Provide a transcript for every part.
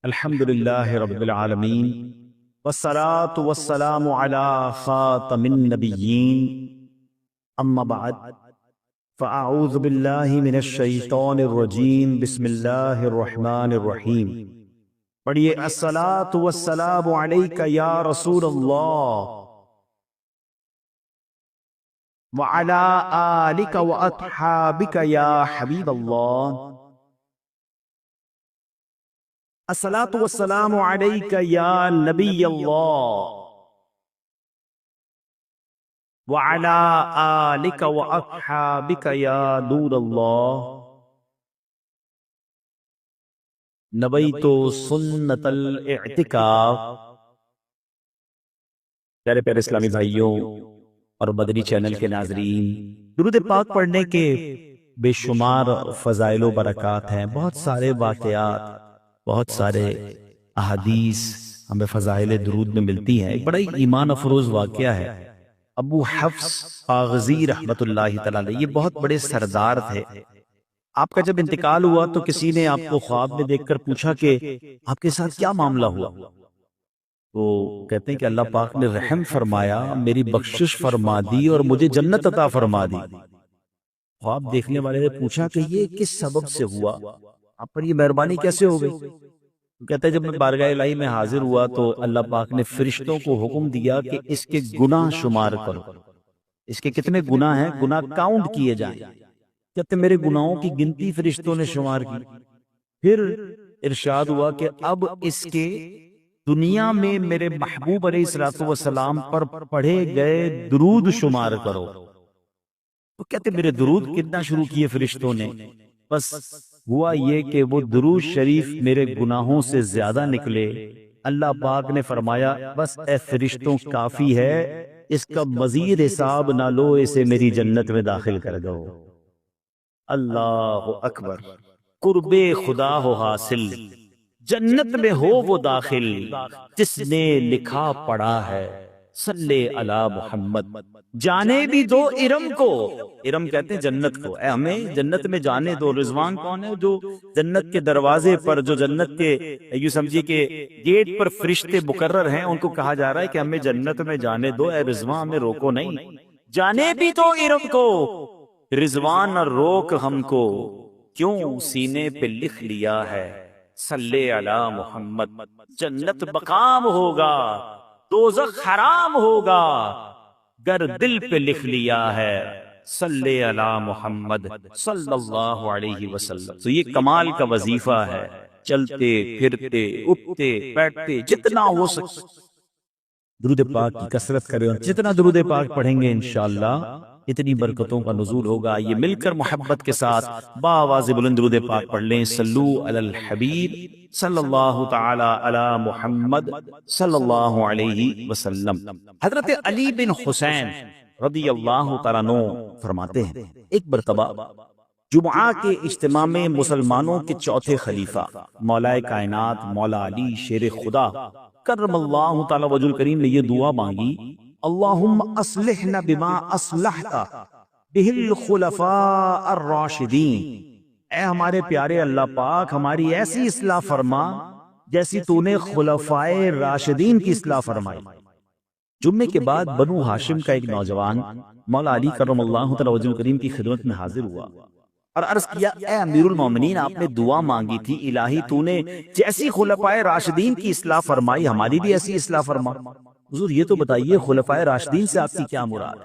الحمدللہ رب العالمین والصلاة والسلام علی خاتم النبیین اما بعد فاعوذ باللہ من الشیطان الرجیم بسم اللہ الرحمن الرحیم پڑھیے الصلاة والسلام علیک یا رسول اللہ وعلی آلک واصحابک یا حبیب اللہ الصلاة والسلام علیک یا نبی اللہ وعلی آلک واصحابک یا نور اللہ نبیت سنت الاعتکاف۔ پیارے پیارے اسلامی بھائیوں اور مدنی چینل کے ناظرین، درود پاک پڑھنے کے بے شمار فضائل و برکات ہیں، بہت سارے واقعات، بہت سارے احادیث ہمیں فضائل درود میں ملتی ہیں۔ ایک بڑا ہی ایمان افروز واقعہ ہے۔ ابو حفص آغزی رحمت اللہ تعالی علیہ، یہ بہت بڑے سردار تھے۔ آپ کا جب انتقال ہوا تو کسی نے آپ کو خواب میں دیکھ کر پوچھا کہ آپ کے ساتھ کیا معاملہ ہوا؟ تو کہتے ہیں کہ اللہ پاک نے رحم فرمایا، میری بخشش فرما دی اور مجھے جنت عطا فرما دی۔ خواب دیکھنے والے نے پوچھا کہ یہ کس سبب سے ہوا، آپ پر یہ مہربانی کیسے ہو گئی؟ کہتے ہیں جب میں بارگاہ الہی میں حاضر ہوا تو اللہ پاک نے فرشتوں کو حکم دیا کہ اس کے گناہ شمار کرو، اس کے کتنے گناہ ہیں، گناہ کاؤنٹ کیے جائیں۔ کہتے میرے گناہوں کی گنتی فرشتوں نے شمار کی۔ پھر ارشاد ہوا کہ اب اس کے دنیا میں میرے محبوب علیہ الصلوۃ والسلام پر پڑھے گئے درود شمار کرو۔ تو کہتے میرے درود کتنا شروع کیے فرشتوں نے، بس ہوا یہ کہ وہ درود شریف میرے گناہوں سے زیادہ نکلے۔ اللہ پاک نے فرمایا بس اے فرشتوں کافی ہے، اس کا مزید حساب نہ لو، اسے میری جنت میں داخل کر دو۔ اللہ اکبر، قرب خدا ہو حاصل، جنت میں ہو وہ داخل، جس نے لکھا پڑھا ہے صلی علی محمد۔ جانے بھی دو ارم کو، ارم کہتے ہیں جنت کو، اے ہمیں جنت میں جانے دو۔ رضوان کون ہے؟ جو جنت کے دروازے پر، جو جنت کے یوں سمجھیے کہ گیٹ پر فرشتے مقرر ہیں، ان کو کہا جا رہا ہے کہ ہمیں جنت میں جانے دو، اے رضوان ہمیں روکو نہیں۔ جانے بھی دو ارم کو، رضوان نہ روک ہم کو، کیوں سینے پہ لکھ لیا ہے صلی علی محمد۔ جنت مقام ہوگا، دوزخ حرام ہوگا، گر دل پہ لکھ لیا ہے صلی علی محمد صلی اللہ علیہ وسلم۔ تو یہ کمال کا وظیفہ ہے، چلتے پھرتے اٹھتے بیٹھتے جتنا ہو سکے درود پاک کی کثرت کریں، اور جتنا درود پاک پڑھیں گے انشاءاللہ اتنی برکتوں کا نزول ہوگا۔ یہ مل کر محبت کے ساتھ باواز بلند درود پاک پڑھ لیں۔ صلو علی الحبیب صلی اللہ تعالی علی محمد صلی اللہ علیہ وسلم۔ حضرت علی بن حسین رضی اللہ تعالیٰ عنہ فرماتے ہیں ایک مرتبہ جمعہ کے اجتماع میں مسلمانوں کے چوتھے خلیفہ مولا کائنات مولا علی شیر خدا کرم اللہ تعالی وجہ الکریم نے یہ دعا مانگی، اللہم اصلحنا بما اصلحت بہ الخلفاء الراشدین۔ اے ہمارے پیارے اللہ پاک، ہماری ایسی اصلاح فرما جیسی تو نے خلفائے راشدین کی اصلاح فرمائی۔ جمعے کے بعد بنو ہاشم کا ایک نوجوان مولا علی کرم اللہ تعالی وجہ الکریم کی خدمت میں حاضر ہوا اور عرض کیا، اے امیر المومنین، آپ نے دعا مانگی تھی، الہی تو نے جیسی خلفائے راشدین کی اصلاح فرمائی، ہماری بھی ایسی اصلاح فرما۔ حضور یہ تو بتائیے خلفائے راشدین سے آپ کی کیا مراد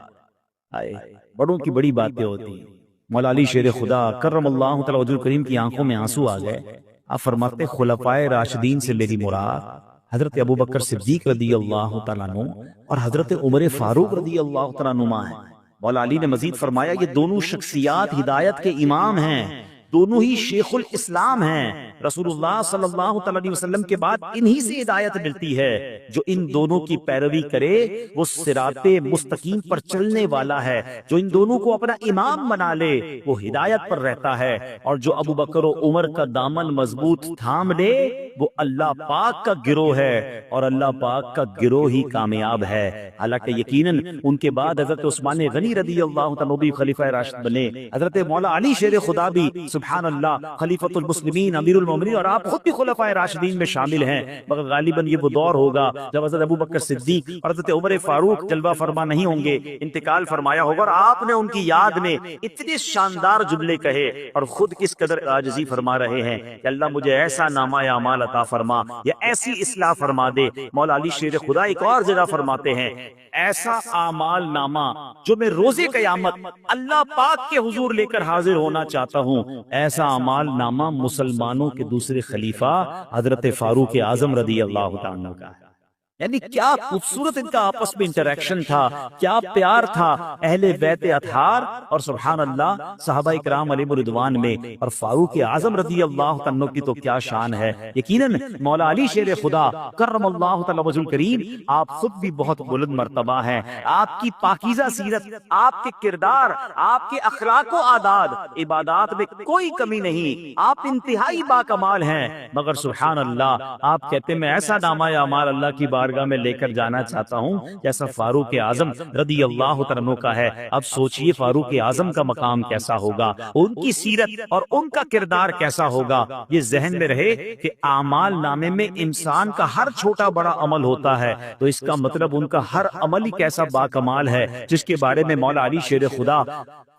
ہے؟ بڑوں کی بڑی باتیں ہوتی ہیں۔ مولا علی شیر خدا کرم اللہ تعالی وجہ الکریم کی آنکھوں میں آنسو آ گئے۔ آپ فرماتے خلفائے راشدین سے میری مراد حضرت ابوبکر صدیق رضی اللہ تعالیٰ عنہ اور حضرت عمر فاروق رضی اللہ تعالیٰ عنہ ہیں۔ مولا علی نے مزید فرمایا یہ دونوں شخصیات ہدایت کے امام ہیں، دونوں ہی شیخ الاسلام ہیں، رسول اللہ صلی اللہ علیہ وسلم کے بعد انہی سے ہدایت ملتی ہے۔ جو ان دونوں کی پیروی کرے وہ صراط مستقیم پر چلنے والا ہے، جو ان دونوں کو اپنا امام بنا لے وہ ہدایت پر رہتا ہے، اور جو ابو بکر و عمر کا دامن مضبوط تھام لے وہ اللہ پاک کا گروہ ہے، اور اللہ پاک کا گروہ ہی کامیاب ہے۔ حالانکہ یقیناً ان کے بعد حضرت عثمان غنی رضی اللہ عنہ بھی خلیفہ راشد بنے، حضرت مولا علی شیر خدا بھی سبحان اللہ خلیفۃ المسلمین امیر المومنین، اور آپ خود بھی خلفائے راشدین میں شامل ہیں، مگر غالباً یہ وہ دور ہوگا جب حضرت ابوبکر صدیق اور حضرت عمر فاروق جلوہ فرما نہیں ہوں گے، انتقال فرمایا ہوگا، اور آپ نے ان کی یاد میں اتنے شاندار جملے کہے، اور خود کس قدر عاجزی فرما رہے ہیں کہ اللہ مجھے ایسا نامہ اعمال عطا فرما یا ایسی اصلاح فرما دے۔ مولا علی شیر خدا ایک اور جگہ فرماتے ہیں ایسا اعمال نامہ جو میں روز قیامت اللہ پاک کے حضور لے کر حاضر ہونا چاہتا ہوں، ایسا اعمال نامہ مسلمانوں کے دوسرے خلیفہ حضرت فاروق اعظم رضی اللہ تعالیٰ کا ہے۔ یعنی کیا خوبصورت ان کا آپس میں انٹریکشن تھا، کیا پیار تھا اہل بیت اطہار اور سبحان اللہ صحابہ کرام علیہ رضوان میں، اور فاروق اعظم رضی اللہ عنہ کی تو کیا شان ہے۔ یقیناً مولا علی شیر خدا کرم اللہ تعالی وجہ الکریم آپ خود بھی بہت بلند مرتبہ ہیں، آپ کی پاکیزہ سیرت، آپ کے کردار، آپ کے اخلاق و عادات عبادات میں کوئی کمی نہیں، آپ انتہائی باکمال ہیں، مگر سبحان اللہ آپ کہتے میں ایسا نامہ اعمال اللہ کی بارگاہ میں لے کر جانا چاہتا ہوں جیسا فاروق اعظم رضی اللہ عنہ کا ہے۔ اب سوچئے فاروق اعظم کا مقام کیسا ہوگا، ان کی سیرت اور ان کا کردار کیسا ہوگا۔ یہ ذہن میں رہے کہ اعمال نامے میں انسان کا ہر چھوٹا بڑا عمل ہوتا ہے، تو اس کا مطلب ان کا ہر عمل ہی کیسا باکمال ہے، جس کے بارے میں مولا علی شیر خدا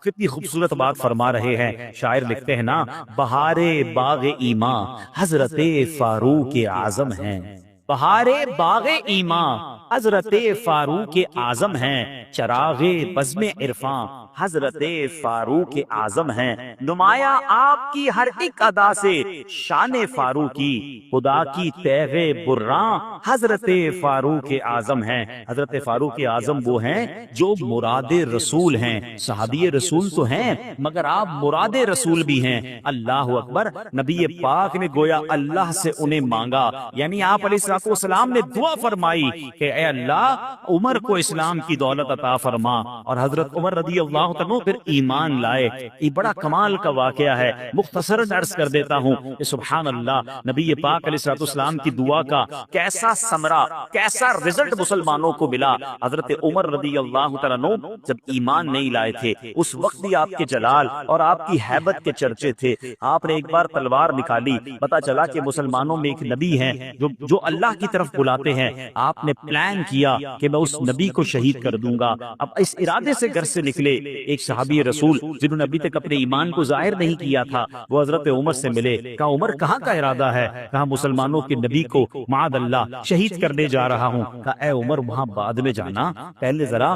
کتنی خوبصورت بات فرما رہے ہیں۔ شاعر لکھتے ہیں نا، بہار باغ ایماں حضرت فاروق اعظم ہیں، بہار باغ ایماں حضرت فاروق اعظم ہیں، چراغ بزم عرفاں حضرت فاروق اعظم ہیں، نمایاں آپ کی ہر ایک ادا سے شان فاروقی، خدا کی تیغ براں حضرت فاروق اعظم ہیں۔ حضرت فاروق اعظم وہ ہیں جو مراد رسول ہیں، صحابی رسول تو ہیں مگر آپ مراد رسول بھی ہیں۔ اللہ اکبر، نبی پاک نے گویا اللہ سے انہیں مانگا، یعنی آپ علیہ السلام نے دعا فرمائی کہ اے اللہ عمر کو اسلام کی دولت عطا فرما، اور حضرت عمر رضی اللہ عنہ پھر ایمان لائے۔ یہ بڑا کمال کا واقعہ ہے، مختصر عرض کر دیتا ہوں کہ سبحان اللہ نبی پاک علیہ السلام کی دعا کا کیسا ثمرہ، کیسا رزلٹ مسلمانوں کو ملا۔ حضرت عمر رضی اللہ عنہ جب ایمان نہیں لائے تھے، اس وقت بھی آپ کے جلال اور آپ کی ہیبت کے چرچے تھے۔ آپ نے ایک بار تلوار نکالی، پتا چلا کہ مسلمانوں میں ایک نبی ہیں جو اللہ کی طرف بلاتے ہیں۔ آپ نے پلان کیا کہ میں اس نبی کو شہید کر دوں گا۔ اب اس ارادے سے گھر سے نکلے ایک صحابی رسول جنہوں نے ابھی تک اپنے ایمان کو ظاہر نہیں کیا تھا، وہ حضرت عمر سے ملے، کہا عمر کہاں کا ارادہ ہے؟ کہا مسلمانوں کے نبی کو معاذ اللہ شہید کرنے جا رہا ہوں۔ کہا اے عمر وہاں بعد میں جانا، پہلے ذرا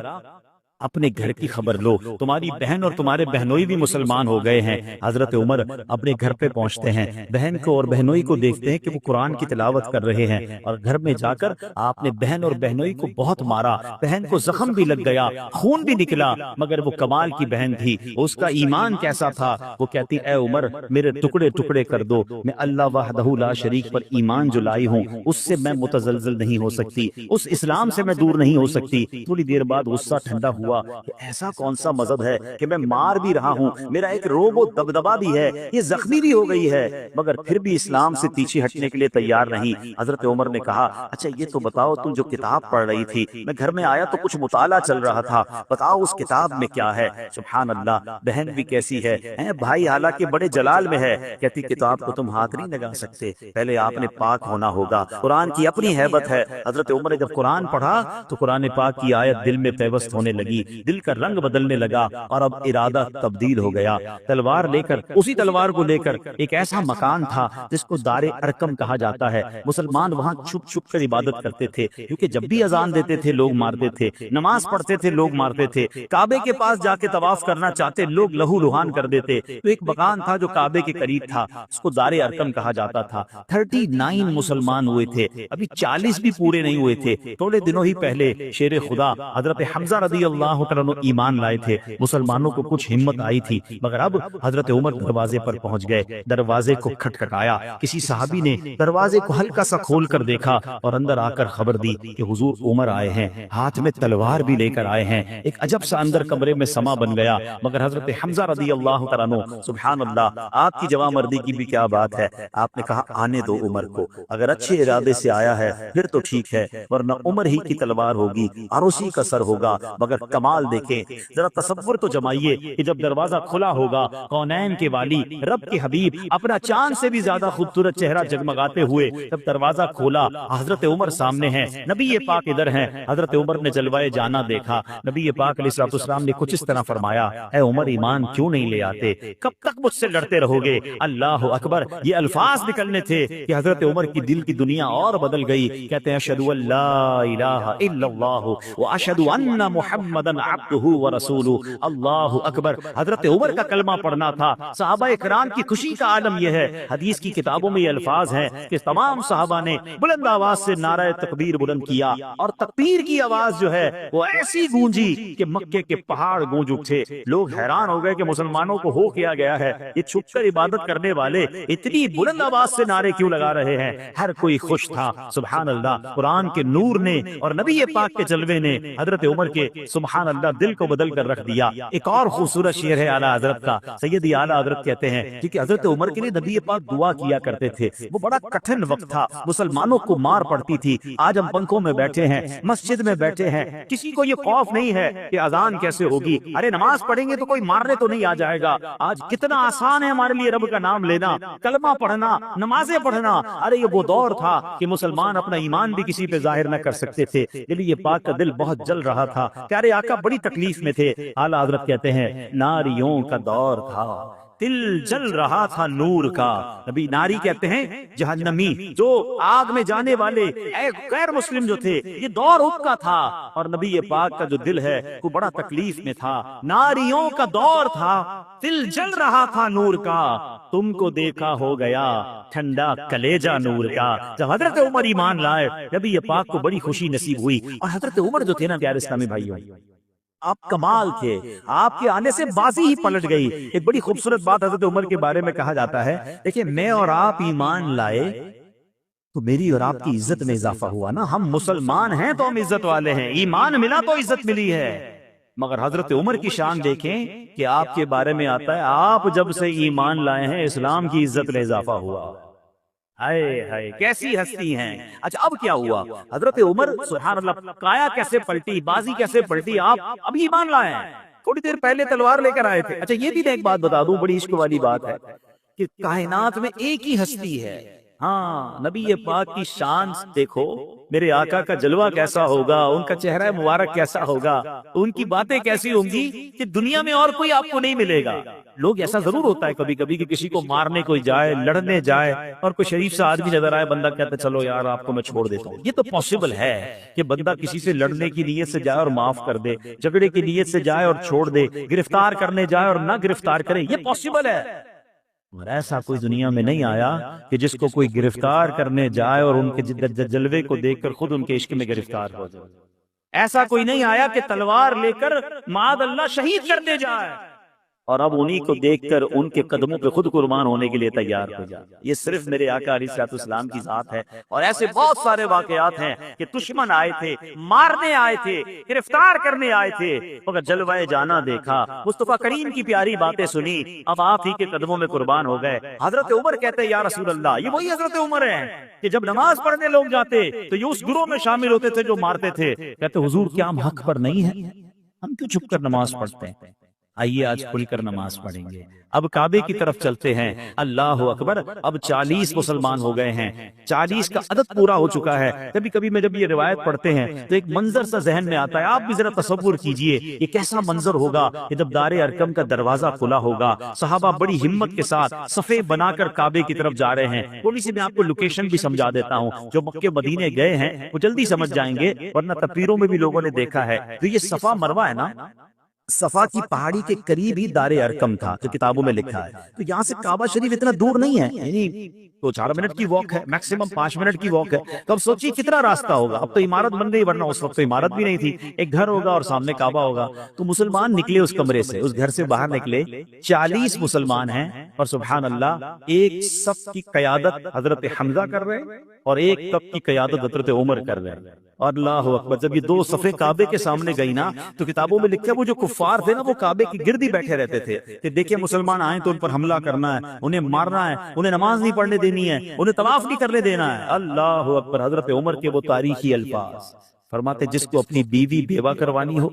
اپنے گھر کی خبر لو، تمہاری بہن اور تمہارے بہنوئی بھی مسلمان ہو گئے ہیں۔ حضرت عمر اپنے گھر پہ پہنچتے ہیں، بہن کو اور بہنوئی کو دیکھتے ہیں کہ وہ قرآن کی تلاوت کر رہے ہیں، اور گھر میں جا کر آپ نے بہن اور بہنوئی کو بہت مارا، بہن کو زخم بھی لگ گیا، خون بھی نکلا، مگر وہ کمال کی بہن تھی، اس کا ایمان کیسا تھا، وہ کہتی اے عمر میرے ٹکڑے ٹکڑے کر دو، میں اللہ وحدہ لا شریک پر ایمان جو لائی ہوں اس سے میں متزلزل نہیں ہو سکتی، اس اسلام سے میں دور نہیں ہو سکتی۔ تھوڑی دیر بعد غصہ ٹھنڈا ہوا کہ ایسا کون سا مذہب ہے کہ میں مار بھی رہا ہوں، میرا ایک روب و دبدبا بھی ہے، یہ زخمی بھی ہو گئی ہے، مگر پھر بھی اسلام سے پیچھے ہٹنے کے لیے تیار نہیں۔ حضرت عمر نے کہا اچھا یہ تو بتاؤ تم جو کتاب پڑھ رہی تھی، میں گھر میں آیا تو کچھ مطالعہ چل رہا تھا، بتاؤ اس کتاب میں کیا ہے؟ سبحان اللہ، بہن بھی کیسی ہے، بھائی حالانکہ بڑے جلال میں ہے، کہتی کتاب کو تم ہاتھ نہیں لگا سکتے، پہلے آپ نے پاک ہونا ہوگا، قرآن کی اپنی ہیبت ہے۔ حضرت عمر نے جب قرآن پڑھا تو قرآن پاک کی آیت دل میں پیوست ہونے لگی، دل کا رنگ بدلنے لگا، اور اب ارادہ تبدیل ہو گیا۔ تلوار لے کر، اسی تلوار کو لے کر ایک ایسا مکان تھا جس کو دار ارقم کہا جاتا ہے، مسلمان وہاں چھپ چھپ کر عبادت کرتے تھے، کیونکہ جب بھی اذان دیتے تھے لوگ مارتے تھے، نماز پڑھتے تھے لوگ مارتے تھے، کعبے کے پاس جا کے طواف کرنا چاہتے لوگ لہو لہان کر دیتے۔ تو ایک مکان تھا جو کعبے کے قریب تھا، اس کو دار ارقم کہا جاتا تھا۔ 39 مسلمان ہوئے تھے، ابھی 40 بھی پورے نہیں ہوئے تھے۔ تھوڑے دنوں ہی پہلے شیر خدا حضرت حمزہ رضی اللہ عنہ ایمان لائے تھے، مسلمانوں کو کچھ ہمت آئی تھی، مگر اب حضرت عمر دروازے پر پہنچ گئے، دروازے کو کھٹکھٹایا، کسی صحابی نے دروازے کو ہلکا سا کھول کر دیکھا اور اندر آ کر خبر دی کہ حضور عمر آئے ہیں، ہاتھ میں تلوار بھی لے کر آئے ہیں۔ ایک عجب سا اندر کمرے میں سما بن گیا، مگر حضرت حمزہ رضی اللہ عنہ، سبحان اللہ آپ کی جوان مردی کی بھی کیا بات ہے، آپ نے کہا آنے دو عمر کو، اگر اچھے ارادے سے آیا ہے پھر تو ٹھیک ہے، ورنہ عمر ہی کی تلوار ہوگی اور اسی کا سر ہوگا، مگر کمال دیکھیں، ذرا تصور تو جمائیے کہ جب دروازہ کھلا ہوگا، کونین کے والی رب کے حبیب اپنا چاند سے بھی زیادہ خوبصورت چہرہ جگمگاتے ہوئے جب دروازہ کھولا، حضرت عمر سامنے ہیں، نبی پاک ادھر ہیں۔ حضرت عمر نے جلوہ جانا دیکھا، نبی پاک علیہ السلام نے کچھ اس طرح فرمایا، اے عمر ایمان کیوں نہیں لے آتے؟ کب تک مجھ سے لڑتے رہو گے؟ اللہ اکبر، یہ الفاظ نکلنے تھے کہ حضرت عمر کی دل کی دنیا اور بدل گئی۔ کہتے ہیں اشہدو ان لا الہ الا اللہ واشہدو ان محمدا عبدہ ورسولہ۔ اللہ اکبر، حضرت عمر کا کلمہ پڑھنا تھا۔ صحابہ کرام کی خوشی کا عالم یہ ہے، حدیث کی کتابوں میں یہ الفاظ ہیں کہ تمام صحابہ نے بلند آواز سے نعرہ تکبیر بلند کیا، اور تکبیر کی آواز جو ہے وہ ایسی گونجی کہ مکے کے پہاڑ گونج اٹھے۔ لوگ حیران ہو گئے کہ مسلمانوں کو ہو کیا گیا ہے، یہ چھپ کر عبادت کرنے والے اتنی بلند آواز سے نعرے کیوں لگا رہے ہیں؟ ہر کوئی خوش تھا۔ سبحان اللہ، قرآن کے نور نے اور نبی پاک کے جلوے نے حضرت عمر کے سبحان اللہ دل کو بدل کر رکھ دیا۔ ایک اور خوبصورت شعر ہے اعلیٰ حضرت کا، سیدی اعلیٰ حضرت کہتے ہیں کہ حضرت عمر کے لیے نبی پاک دعا کیا کرتے تھے۔ وہ بڑا کٹھن وقت تھا، مسلمانوں کو مار پڑتی تھی۔ آج ہم پنکھوں میں بیٹھے ہیں، مسجد میں بیٹھے ہیں، کسی کو یہ خوف نہیں ہے کہ اذان کیسے ہوگی، ارے نماز پڑھیں گے تو کوئی مارنے تو نہیں آ جائے گا۔ آج کتنا آسان ہے ہمارے لیے رب کا نام لینا، کلمہ پڑھنا، نمازیں پڑھنا۔ ارے یہ وہ دور تھا کہ مسلمان اپنا ایمان بھی کسی پہ ظاہر نہ کر سکتے تھے۔ نبی پاک کا دل بہت جل رہا تھا، پیارے آقا بڑی تکلیف میں تھے۔ اعلیٰ حضرت کہتے ہیں ناریوں کا دور تھا، دل جل رہا تھا نور کا۔ نبی ناری کہتے ہیں جہنمی، جو آگ میں جانے والے غیر مسلم جو تھے، یہ دور ان کا تھا، اور نبی پاک کا جو دل ہے وہ بڑا تکلیف میں تھا۔ ناریوں کا دور تھا، دل جل رہا تھا نور کا، تم کو دیکھا ہو گیا ٹھنڈا کلیجہ نور کا۔ جب حضرت عمر ایمان لائے، نبی پاک کو بڑی خوشی نصیب ہوئی۔ اور حضرت عمر جو تھے نا پیارے اسلامی بھائیوں، آپ کمال تھے، آپ کے آنے سے بازی ہی پلٹ گئی۔ ایک بڑی خوبصورت بات حضرت عمر کے بارے میں کہا جاتا ہے، دیکھیں میں اور آپ ایمان لائے تو میری اور آپ کی عزت میں اضافہ ہوا نا۔ ہم مسلمان ہیں تو ہم عزت والے ہیں، ایمان ملا تو عزت ملی ہے۔ مگر حضرت عمر کی شان دیکھیں کہ آپ کے بارے میں آتا ہے، آپ جب سے ایمان لائے ہیں اسلام کی عزت میں اضافہ ہوا۔ ہائے ہائے کیسی ہستی ہیں۔ اچھا اب کیا ہوا؟ حضرت عمر سبحان اللہ کایا کیسے پلٹی، بازی کیسے پلٹی؟ آپ ابھی ایمان لائے ہیں، تھوڑی دیر پہلے تلوار لے کر آئے تھے۔ اچھا یہ بھی میں ایک بات بتا دوں، بڑی عشق والی بات ہے کہ کائنات میں ایک ہی ہستی ہے۔ ہاں نبی پاک کی شان دیکھو، میرے آقا کا جلوہ کیسا ہوگا، ان کا چہرہ مبارک کیسا ہوگا، ان کی باتیں کیسی ہوں گی کہ دنیا میں اور کوئی آپ کو نہیں ملے گا۔ لوگ ایسا ضرور ہوتا ہے کبھی کبھی کہ کسی کو مارنے کوئی جائے، لڑنے جائے، اور کوئی شریف سے آدمی نظر آئے، بندہ کہتا ہے چلو یار آپ کو میں چھوڑ دیتا ہوں۔ یہ تو پاسبل ہے کہ بندہ کسی سے لڑنے کی نیت سے جائے اور معاف کر دے، جھگڑے کی نیت سے جائے اور چھوڑ دے، گرفتار کرنے جائے اور نہ گرفتار کرے، یہ پاسبل ہے۔ اور ایسا کوئی دنیا میں نہیں آیا کہ جس کو کوئی گرفتار کرنے جائے اور ان کے جلوے کو دیکھ کر خود ان کے عشق میں گرفتار ہو جائے۔ ایسا کوئی نہیں آیا کہ تلوار لے کر معاذ اللہ شہید کر دے جائے اور اب انہی کو دیکھ کر ان کے قدموں پہ خود قربان ہونے کے لیے تیار ہو جائے۔ یہ صرف میرے آقا علیہ الصلوۃ والسلام کی ذات ہے۔ اور ایسے بہت سارے واقعات ہیں کہ دشمن آئے تھے، مارنے آئے تھے، گرفتار کرنے آئے تھے، مگر جلوہ جانا دیکھا، مصطفیٰ کریم کی پیاری باتیں سنی، اب آپ ہی کے قدموں میں قربان ہو گئے۔ حضرت عمر کہتے ہیں یا رسول اللہ، یہ وہی حضرت عمر ہیں کہ جب نماز پڑھنے لوگ جاتے تو یہ اس گروہ میں شامل ہوتے تھے جو مارتے تھے۔ کہتے حضور کیا ہم حق پر نہیں ہیں؟ ہم کیوں چھپ کر نماز پڑھتے ہیں؟ آئیے آج کھل کر نماز پڑھیں گے۔ اب کعبے کی طرف چلتے ہیں۔ اللہ اکبر، اب 40 مسلمان ہو گئے ہیں، 40 کا عدد پورا ہو چکا ہے۔ کبھی کبھی میں جب یہ روایت پڑھتے ہیں تو ایک منظر سا ذہن میں آتا ہے، آپ بھی ذرا تصور کیجئے یہ کیسا منظر ہوگا کہ جب دار ارقم کا دروازہ کھلا ہوگا، صحابہ بڑی ہمت کے ساتھ صفیں بنا کر کعبے کی طرف جا رہے ہیں۔ تھوڑی سی میں آپ کو لوکیشن بھی سمجھا دیتا ہوں، جو مکے مدینے گئے ہیں وہ جلدی سمجھ جائیں گے، ورنہ تفسیروں میں بھی لوگوں نے دیکھا ہے۔ تو یہ صفا مروہ ہے نا، صفا کی پہاڑی کے قریب ہی دار ارقم تھا، تو کتابوں میں لکھا ہے۔ تو یہاں سے کعبہ شریف اتنا دور نہیں ہے، یعنی 4 منٹ کی واک ہے، میکسیمم 5 منٹ کی واک ہے۔ تو اب سوچیے کتنا راستہ ہوگا۔ اب تو عمارت بن گئی، ورنہ اس وقت تو عمارت بھی نہیں تھی، ایک گھر ہوگا اور سامنے کعبہ ہوگا۔ تو مسلمان نکلے اس کمرے سے، اس گھر سے باہر نکلے، 40 مسلمان ہیں، اور سبحان اللہ ایک صف کی قیادت حضرت حمزہ کر رہے اور ایک صف کی قیادت حضرت عمر کر رہے۔ اور اللہ اکبر، جب یہ 2 صفیں کعبے کے سامنے گئی نا، تو کتابوں میں لکھا ہے وہ جو کفار تھے نا وہ کعبے کی گرد ہی بیٹھے رہتے تھے کہ دیکھیں مسلمان آئیں تو ان پر حملہ کرنا ہے، انہیں مارنا ہے، انہیں نماز نہیں پڑھنے دینی ہے، انہیں طواف نہیں کرنے دینا ہے۔ اللہ اکبر، حضرت عمر کے وہ تاریخی الفاظ فرماتے جس کو اپنی بیوی بیوہ کروانی ہو،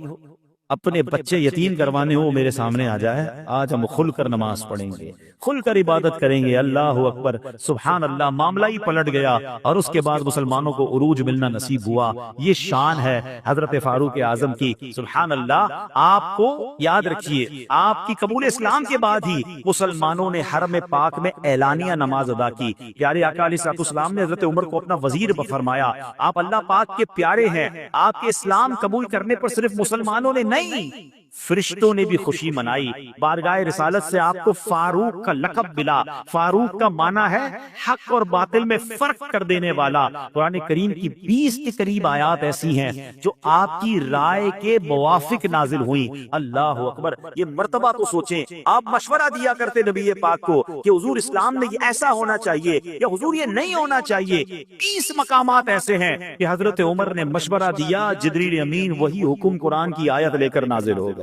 اپنے بچے یتیم کروانے ہو میرے سامنے آ جائے، آج ہم کھل کر نماز پڑھیں گے، کھل کر عبادت کریں گے، اللہ اکبر سبحان اللہ، معاملہ ہی پلٹ گیا اور اس کے بعد مسلمانوں کو عروج ملنا نصیب ہوا۔ یہ شان ہے حضرت فاروق اعظم کی، سبحان اللہ۔ آپ کو یاد رکھیے، آپ کی قبول اسلام کے بعد ہی مسلمانوں نے حرم پاک میں اعلانیہ نماز ادا کی۔ پیارے آقا علیہ الصلوۃ والسلام نے حضرت عمر کو اپنا وزیر فرمایا، آپ اللہ پاک کے پیارے ہیں، آپ کے اسلام قبول کرنے پر صرف مسلمانوں نے نہیں، فرشتوں نے بھی خوشی منائی۔ بارگاہ رسالت سے آپ کو فاروق کا لقب ملا۔ فاروق کا معنی ہے حق اور باطل میں فرق کر دینے والا۔ قرآن کریم کی 20 کے قریب آیات ایسی ہیں جو آپ کی رائے کے موافق نازل ہوئی۔ اللہ اکبر، یہ مرتبہ تو سوچیں، آپ مشورہ دیا کرتے نبی پاک کو کہ حضور اسلام میں یہ ایسا ہونا چاہیے یا حضور یہ نہیں ہونا چاہیے۔ 20 مقامات ایسے ہیں کہ حضرت عمر نے مشورہ دیا، جبریل امین وہی حکم قرآن کی آیت لے کر نازل ہو گئے۔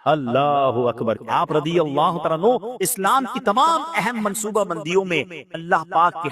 اللہ اکبر۔ آپ رضی اللہ تعالیٰ عنہ اسلام کی تمام اہم منصوبہ بندیوں میں اللہ پاک کے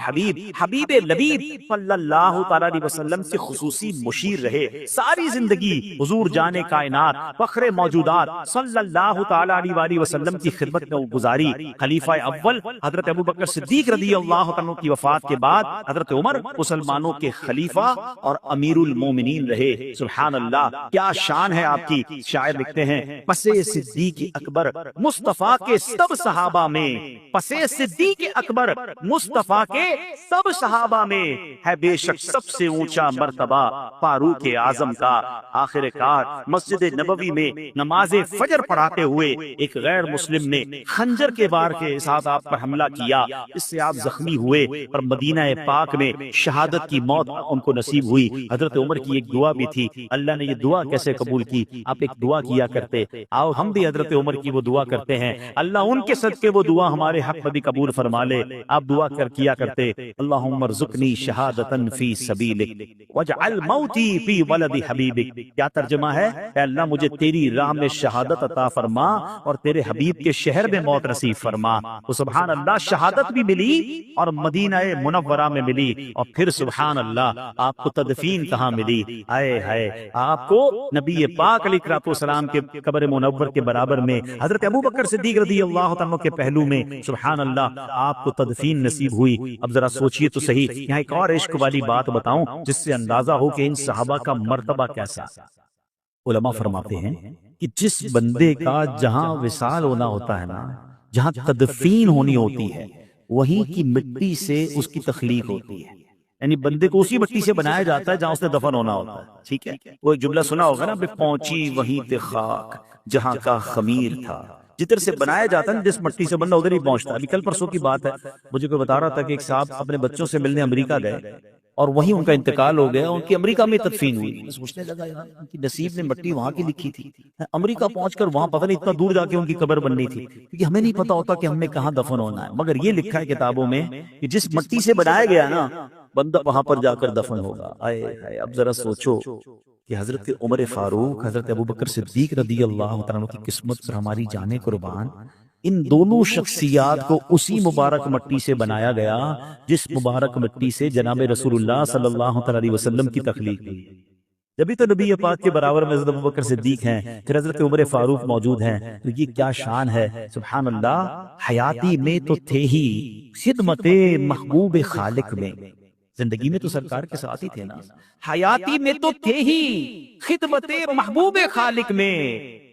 حبیب لبیب صلی اللہ تعالیٰ علیہ وسلم کے خصوصی مشیر رہے۔ ساری زندگی حضور جان کائنات فخر موجودات صلی اللہ تعالیٰ علیہ وسلم کی خدمت میں گزاری۔ خلیفہ اول حضرت ابوبکر صدیق رضی اللہ تعالیٰ کی وفات کے بعد حضرت عمر مسلمانوں کے خلیفہ اور امیر المومنین رہے۔ سبحان اللہ، کیا شان ہے آپ کی۔ شاعر لکھتے ہیں، پس صدیق اکبر مصطفیٰ کے سب صحابہ میں، پس صدیق اکبر مصطفیٰ کے سب صحابہ میں ہے بے شک سب سے اونچا مرتبہ فاروق اعظم کا۔ آخر کار مسجد نبوی میں نماز فجر پڑھاتے ہوئے ایک غیر مسلم نے خنجر کے وار کے ساتھ آپ پر حملہ کیا، اس سے آپ زخمی ہوئے اور مدینہ پاک میں شہادت کی موت ان کو نصیب ہوئی۔ حضرت عمر کی ایک دعا بھی تھی، اللہ نے یہ دعا کیسے قبول کی؟ آپ ایک دعا کیا کرتے، آؤ ہم بھی حضرت عمر کی وہ دعا کرتے ہیں، اللہ ان کے صدقے وہ دعا ہمارے حق میں بھی قبول فرما لے۔ آپ دعا کیا کرتے، اللہم ارزقنی شہادتا فی سبیلک واجعل موتی فی ولد حبیبک۔ کیا ترجمہ ہے؟ اے اللہ مجھے تیری راہ میں شہادت عطا فرما اور تیرے حبیب کے شہر میں موت نصیب فرما۔ تو سبحان اللہ، شہادت بھی ملی اور مدینہ منورہ میں ملی، اور پھر سبحان اللہ آپ کو تدفین کہاں ملی؟ آئے ہائے، آپ کو نبی پاک علیہ السلام کے قبر منور کے برابر میں حضرت ابوبکر صدیق رضی اللہ عنہ کے پہلو میں سبحان اللہ آپ کو تدفین نصیب ہوئی۔ اب ذرا سوچئے تو صحیح، یہاں ایک اور عشق والی بات بتاؤں جس سے اندازہ ہو کہ ان صحابہ کا مرتبہ کیسا۔ علماء فرماتے ہیں کہ جس بندے کا جہاں وصال ہونا ہوتا ہے نا، جہاں تدفین ہونی ہوتی ہے، وہیں کی مٹی سے اس کی تخلیق ہوتی ہے، یعنی بندے کو اسی مٹی سے بنایا جاتا ہے جہاں اس نے دفن ہونا ہوتا ہے۔ ٹھیک ہے، وہ ایک جملہ سنا ہوگا نا، پہنچی وہیں تے خاک جہاں کا خمیر تھا۔ جدھر سے بنایا جاتا ہے، جس مٹی سے بننا ادھر ہی پہنچتا ہے۔ ابھی کل پرسوں کی بات ہے، مجھے کوئی بتا رہا تھا کہ ایک صاحب اپنے بچوں سے ملنے امریکہ گئے اور وہیں ان کا انتقال ہو گیا، ان کی امریکہ میں تدفین ہوئی۔ میں سوچنے لگا یار ان کی نصیب نے مٹی وہاں کی لکھی تھی، امریکہ پہنچ کر وہاں پتہ نہیں اتنا دور جا کے ان کی قبر بننی تھی، کیونکہ ہمیں نہیں پتا ہوتا کہ ہم نے کہاں دفن ہونا ہے، مگر یہ لکھا ہے کتابوں میں کہ جس مٹی سے بنایا گیا نا، بندہ وہاں پر جا کر دفن ہوگا۔ آئے اب ذرا سوچو کہ حضرت عمر فاروق، حضرت ابوبکر صدیق رضی اللہ عنہ کی قسمت پر ہماری جانیں قربان، ان دونوں شخصیات کو اسی مبارک مٹی سے بنایا گیا جس مبارک مٹی سے جناب رسول اللہ صلی اللہ علیہ وسلم کی تخلیق ہوئی۔ جبھی تو نبی پاک کے برابر میں حضرت ابوبکر صدیق ہیں، پھر حضرت عمر فاروق موجود ہیں، تو یہ کیا شان ہے۔ سبحان اللہ، حیاتی میں تو تھے ہی خدمت محبوب خالق میں، زندگی میں تو سرکار کے ساتھ ہی تھے نا، حیاتی میں تو تھے ہی خدمت محبوب خالق میں،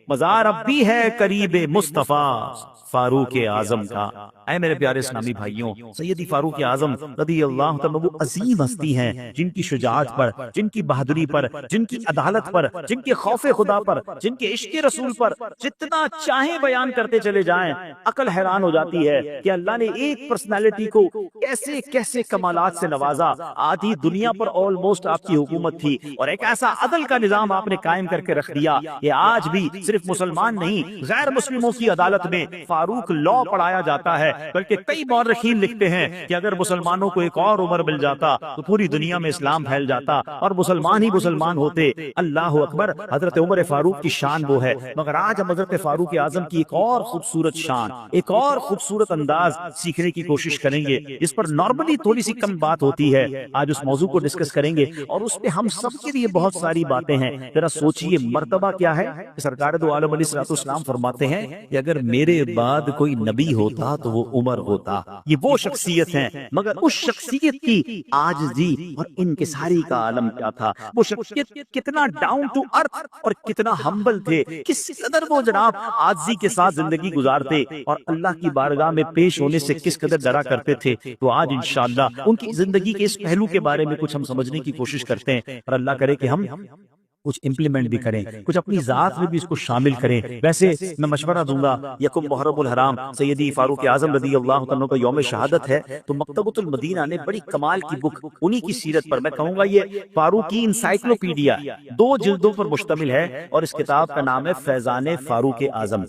مزار اب بھی ہے قریب مصطفیٰ فاروق اعظم کا۔ اے میرے پیارے اسلامی بھائیوں، سیدی فاروق اعظم رضی اللہ عنہ وہ عظیم ہستی ہیں جن کی شجاعت پر، جن کی بہادری پر، جن کی عدالت پر، جن کے خوف خدا پر، جن کے عشق رسول پر جتنا چاہیں بیان کرتے چلے جائیں، عقل حیران ہو جاتی ہے کہ اللہ نے ایک پرسنالٹی کو کیسے کیسے کمالات سے نوازا۔ آدھی دنیا پر آلموسٹ آپ کی حکومت تھی اور ایک ایسا عدل کا نظام آپ نے قائم کر کے رکھ دیا کہ آج بھی صرف صرف مسلمان نہیں غیر مسلموں کی عدالت میں فاروق لا پڑھایا جاتا ہے، بلکہ کئی مورخین لکھتے ہیں کہ اگر مسلمانوں کو ایک اور عمر مل جاتا تو پوری دنیا میں اسلام پھیل جاتا اور مسلمان ہی مسلمان ہوتے۔ اللہ اکبر، حضرت عمر فاروق کی شان وہ ہے، مگر آج ہم حضرت فاروق اعظم کی ایک اور خوبصورت شان، ایک اور خوبصورت انداز سیکھنے کی کوشش کریں گے، اس پر نارملی تھوڑی سی کم بات ہوتی ہے۔ آج اس موضوع کو ڈسکس کریں گے اور اس پہ ہم سب کے لیے بہت ساری باتیں ہیں۔ ذرا سوچئے مرتبہ کیا ہے کہ سرکار دو عالم علیہ السلام فرماتے ہیں کہ اگر میرے بعد کوئی نبی ہوتا تو وہ عمر ہوتا۔ یہ وہ شخصیت ہیں، مگر اس شخصیت کی عاجزی اور انکساری کا عالم کیا تھا، وہ شخصیت کتنا ڈاؤن ٹو ارتھ اور کتنا ہمبل تھے، کس قدر وہ جناب عاجزی کے ساتھ زندگی گزارتے اور اللہ کی بارگاہ میں پیش ہونے سے کس قدر ڈرا کرتے تھے۔ تو آج انشاءاللہ ان کی زندگی کے اس پہلو کے بارے میں کچھ ہم سمجھنے کی کوشش کرتے ہیں، اور اللہ کرے کہ ہم کچھ امپلیمنٹ بھی کریں، کچھ اپنی ذات میں بھی اس کو شامل کریں۔ ویسے میں مشورہ دوں گا، یکم محرم الحرام سیدی فاروق اعظم رضی اللہ عنہ کا یوم شہادت ہے، تو مکتبۃ المدینہ نے بڑی کمال کی بک انہی کی سیرت پر، میں کہوں گا یہ فاروقی انسائکلوپیڈیا 2 جلدوں پر مشتمل ہے، اور اس کتاب کا نام ہے فیضان فاروق اعظم۔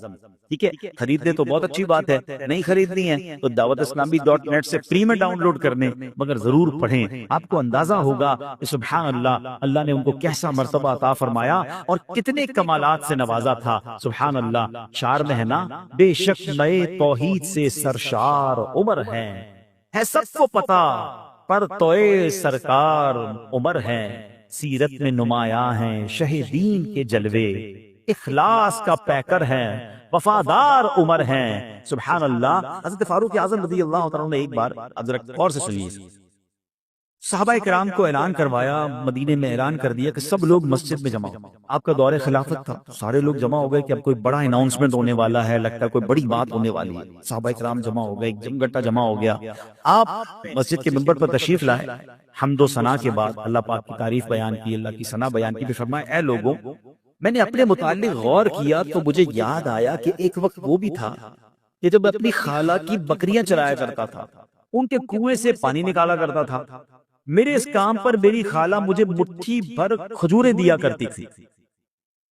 ٹھیک ہے، خریدنے تو بہت اچھی بات ہے، نہیں خریدنی ہے تو dawatIslami.net سے فری میں ڈاؤن لوڈ کرنے، مگر ضرور پڑھیں۔ آپ کو اندازہ ہوگا کہ سبحان اللہ، اللہ نے ان کو کیسا مرتبہ عطا فرمایا اور کتنے کمالات سے نوازا تھا۔ سبحان اللہ، شعر میں ہے نا، بے شک نئے توحید سے سرشار عمر ہے سب کو پتا پر توئے سرکار عمر ہے، سیرت میں نمایاں ہیں شہ دین کے جلوے، اخلاص کا پیکر ہے وفادار عمر ہیں۔ سبحان اللہ، حضرت فاروق اعظم رضی اللہ عنہ نے ایک بار، اب ذرا غور سے سنیے، صحابہ کرام کو اعلان کروایا، مدینے میں اعلان کر دیا کہ سب لوگ مسجد میں جمع ہو۔ آپ کا دور خلافت تھا، سارے لوگ جمع ہو گئے کہ اب کوئی بڑا اناؤنسمنٹ ہونے والا ہے، لگتا ہے کوئی بڑی بات ہونے والی ہے۔ صحابہ کرام جمع ہو گئے، ایک جمگٹا جمع ہو گیا۔ آپ مسجد کے منبر پر تشریف لائے، حمد و ثنا کے بعد اللہ پاک کی تعریف بیان کی، اللہ کی ثنا بیان کی، پھر فرمایا اے لوگوں، میں نے اپنے متعلق غور کیا تو مجھے یاد آیا کہ ایک وقت وہ بھی تھا کہ جب اپنی خالہ کی بکریاں چرایا کرتا تھا، ان کے کنویں سے پانی نکالا کرتا تھا، میرے اس کام پر میری خالہ مجھے مٹھی بھر کھجوریں دیا کرتی تھی۔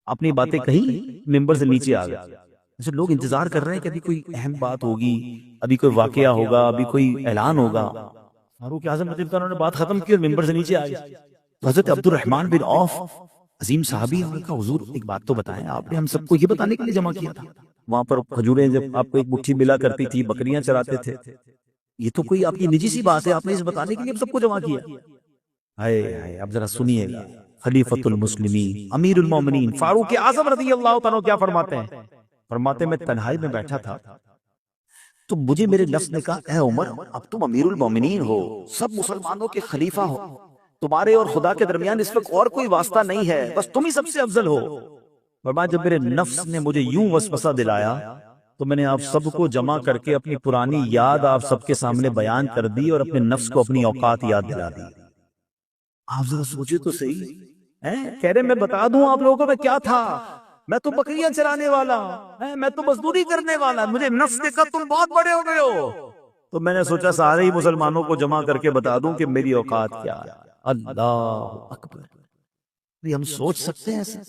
اپنی باتیں کہی، ممبر سے نیچے آ گئے۔ جیسے لوگ انتظار کر رہے ہیں کہ ابھی کوئی اہم بات ہوگی، ابھی کوئی واقعہ ہوگا، ابھی کوئی اعلان ہوگا۔ فاروق اعظم رضی اللہ عنہ نے بات ختم کی اور ممبر سے نیچے آ گئے۔ حضرت عبد الرحمن بن عوف عظیم صحابی، اور کہا حضور ایک بات تو بتائیں، آپ نے ہم سب کو یہ بتانے کے لیے جمع کیا تھا، وہاں پر کھجوریں جب آپ کو ایک مٹھی ملا کرتی تھی، بکریاں چراتے تھے، یہ تو کوئی آپ کی نجی سی بات ہے، آپ نے اس بتانے کے لیے ہم سب کو جمع کیا۔ ہائے، اب ذرا سنیے گا، خلیفۃ المسلمین امیر المومنین فاروق اعظم رضی اللہ عنہ کیا فرماتے ہیں؟ فرماتے میں تنہائی میں بیٹھا تھا تو مجھے میرے نفس نے کہا اے عمر، اب تم امیر المومنین ہو، سب مسلمانوں کے خلیفہ ہو، تمہارے اور خدا کے درمیان اس وقت اور کوئی واسطہ نہیں ہے، بس تم ہی سب سے افضل ہو۔ فرمایا جب میرے نفس نے مجھے یوں وسوسہ دلایا تو میں نے آپ سب کو جمع کر کے اپنی پرانی یاد آپ سب کے سامنے بیان کر دی اور اپنے نفس کو اپنی اوقات یاد دلا دی۔ آپ ذرا سوچے تو صحیح، کہہ رہے میں بتا دوں آپ لوگوں کو میں کیا تھا، میں تو بکریاں چرانے والا، میں تو مزدوری کرنے والا، مجھے نفس نے کہا تم بہت بڑے ہو گئے ہو، تو میں نے سوچا سارے ہی مسلمانوں کو جمع کر کے بتا دوں کہ میری اوقات کیا ہے۔ اللہ اکبر، ہم سوچ سکتے ہیں ایسے؟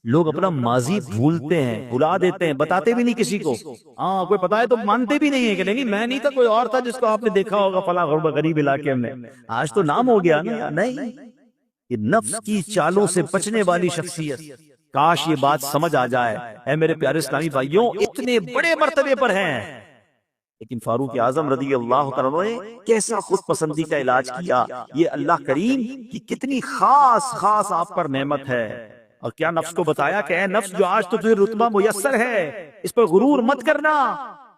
لوگ اپنا ماضی بھولتے ہیں، بھلا دیتے ہیں، بتاتے بھی نہیں کسی کو، ہاں کوئی پتا ہے تو مانتے بھی نہیں ہے کہ نہیں میں نہیں تھا، کوئی اور تھا جس کو آپ نے دیکھا ہوگا فلاں غریب علاقے میں، آج تو نام ہو گیا نا۔ نہیں، یہ نفس کی چالوں سے بچنے والی شخصیت، کاش یہ بات سمجھ آ جائے۔ اے میرے پیارے اسلامی بھائیوں، اتنے بڑے مرتبے پر ہیں، لیکن فاروق اعظم رضی اللہ عنہ نے کیسا خود پسندی کا علاج کیا۔ یہ اللہ کریم کی کتنی خاص آپ پر نعمت ہے، اور کیا نفس کو بتایا کہ اے نفس جو آج تو تجھے رتبہ میسر ہے اس پر غرور مت کرنا،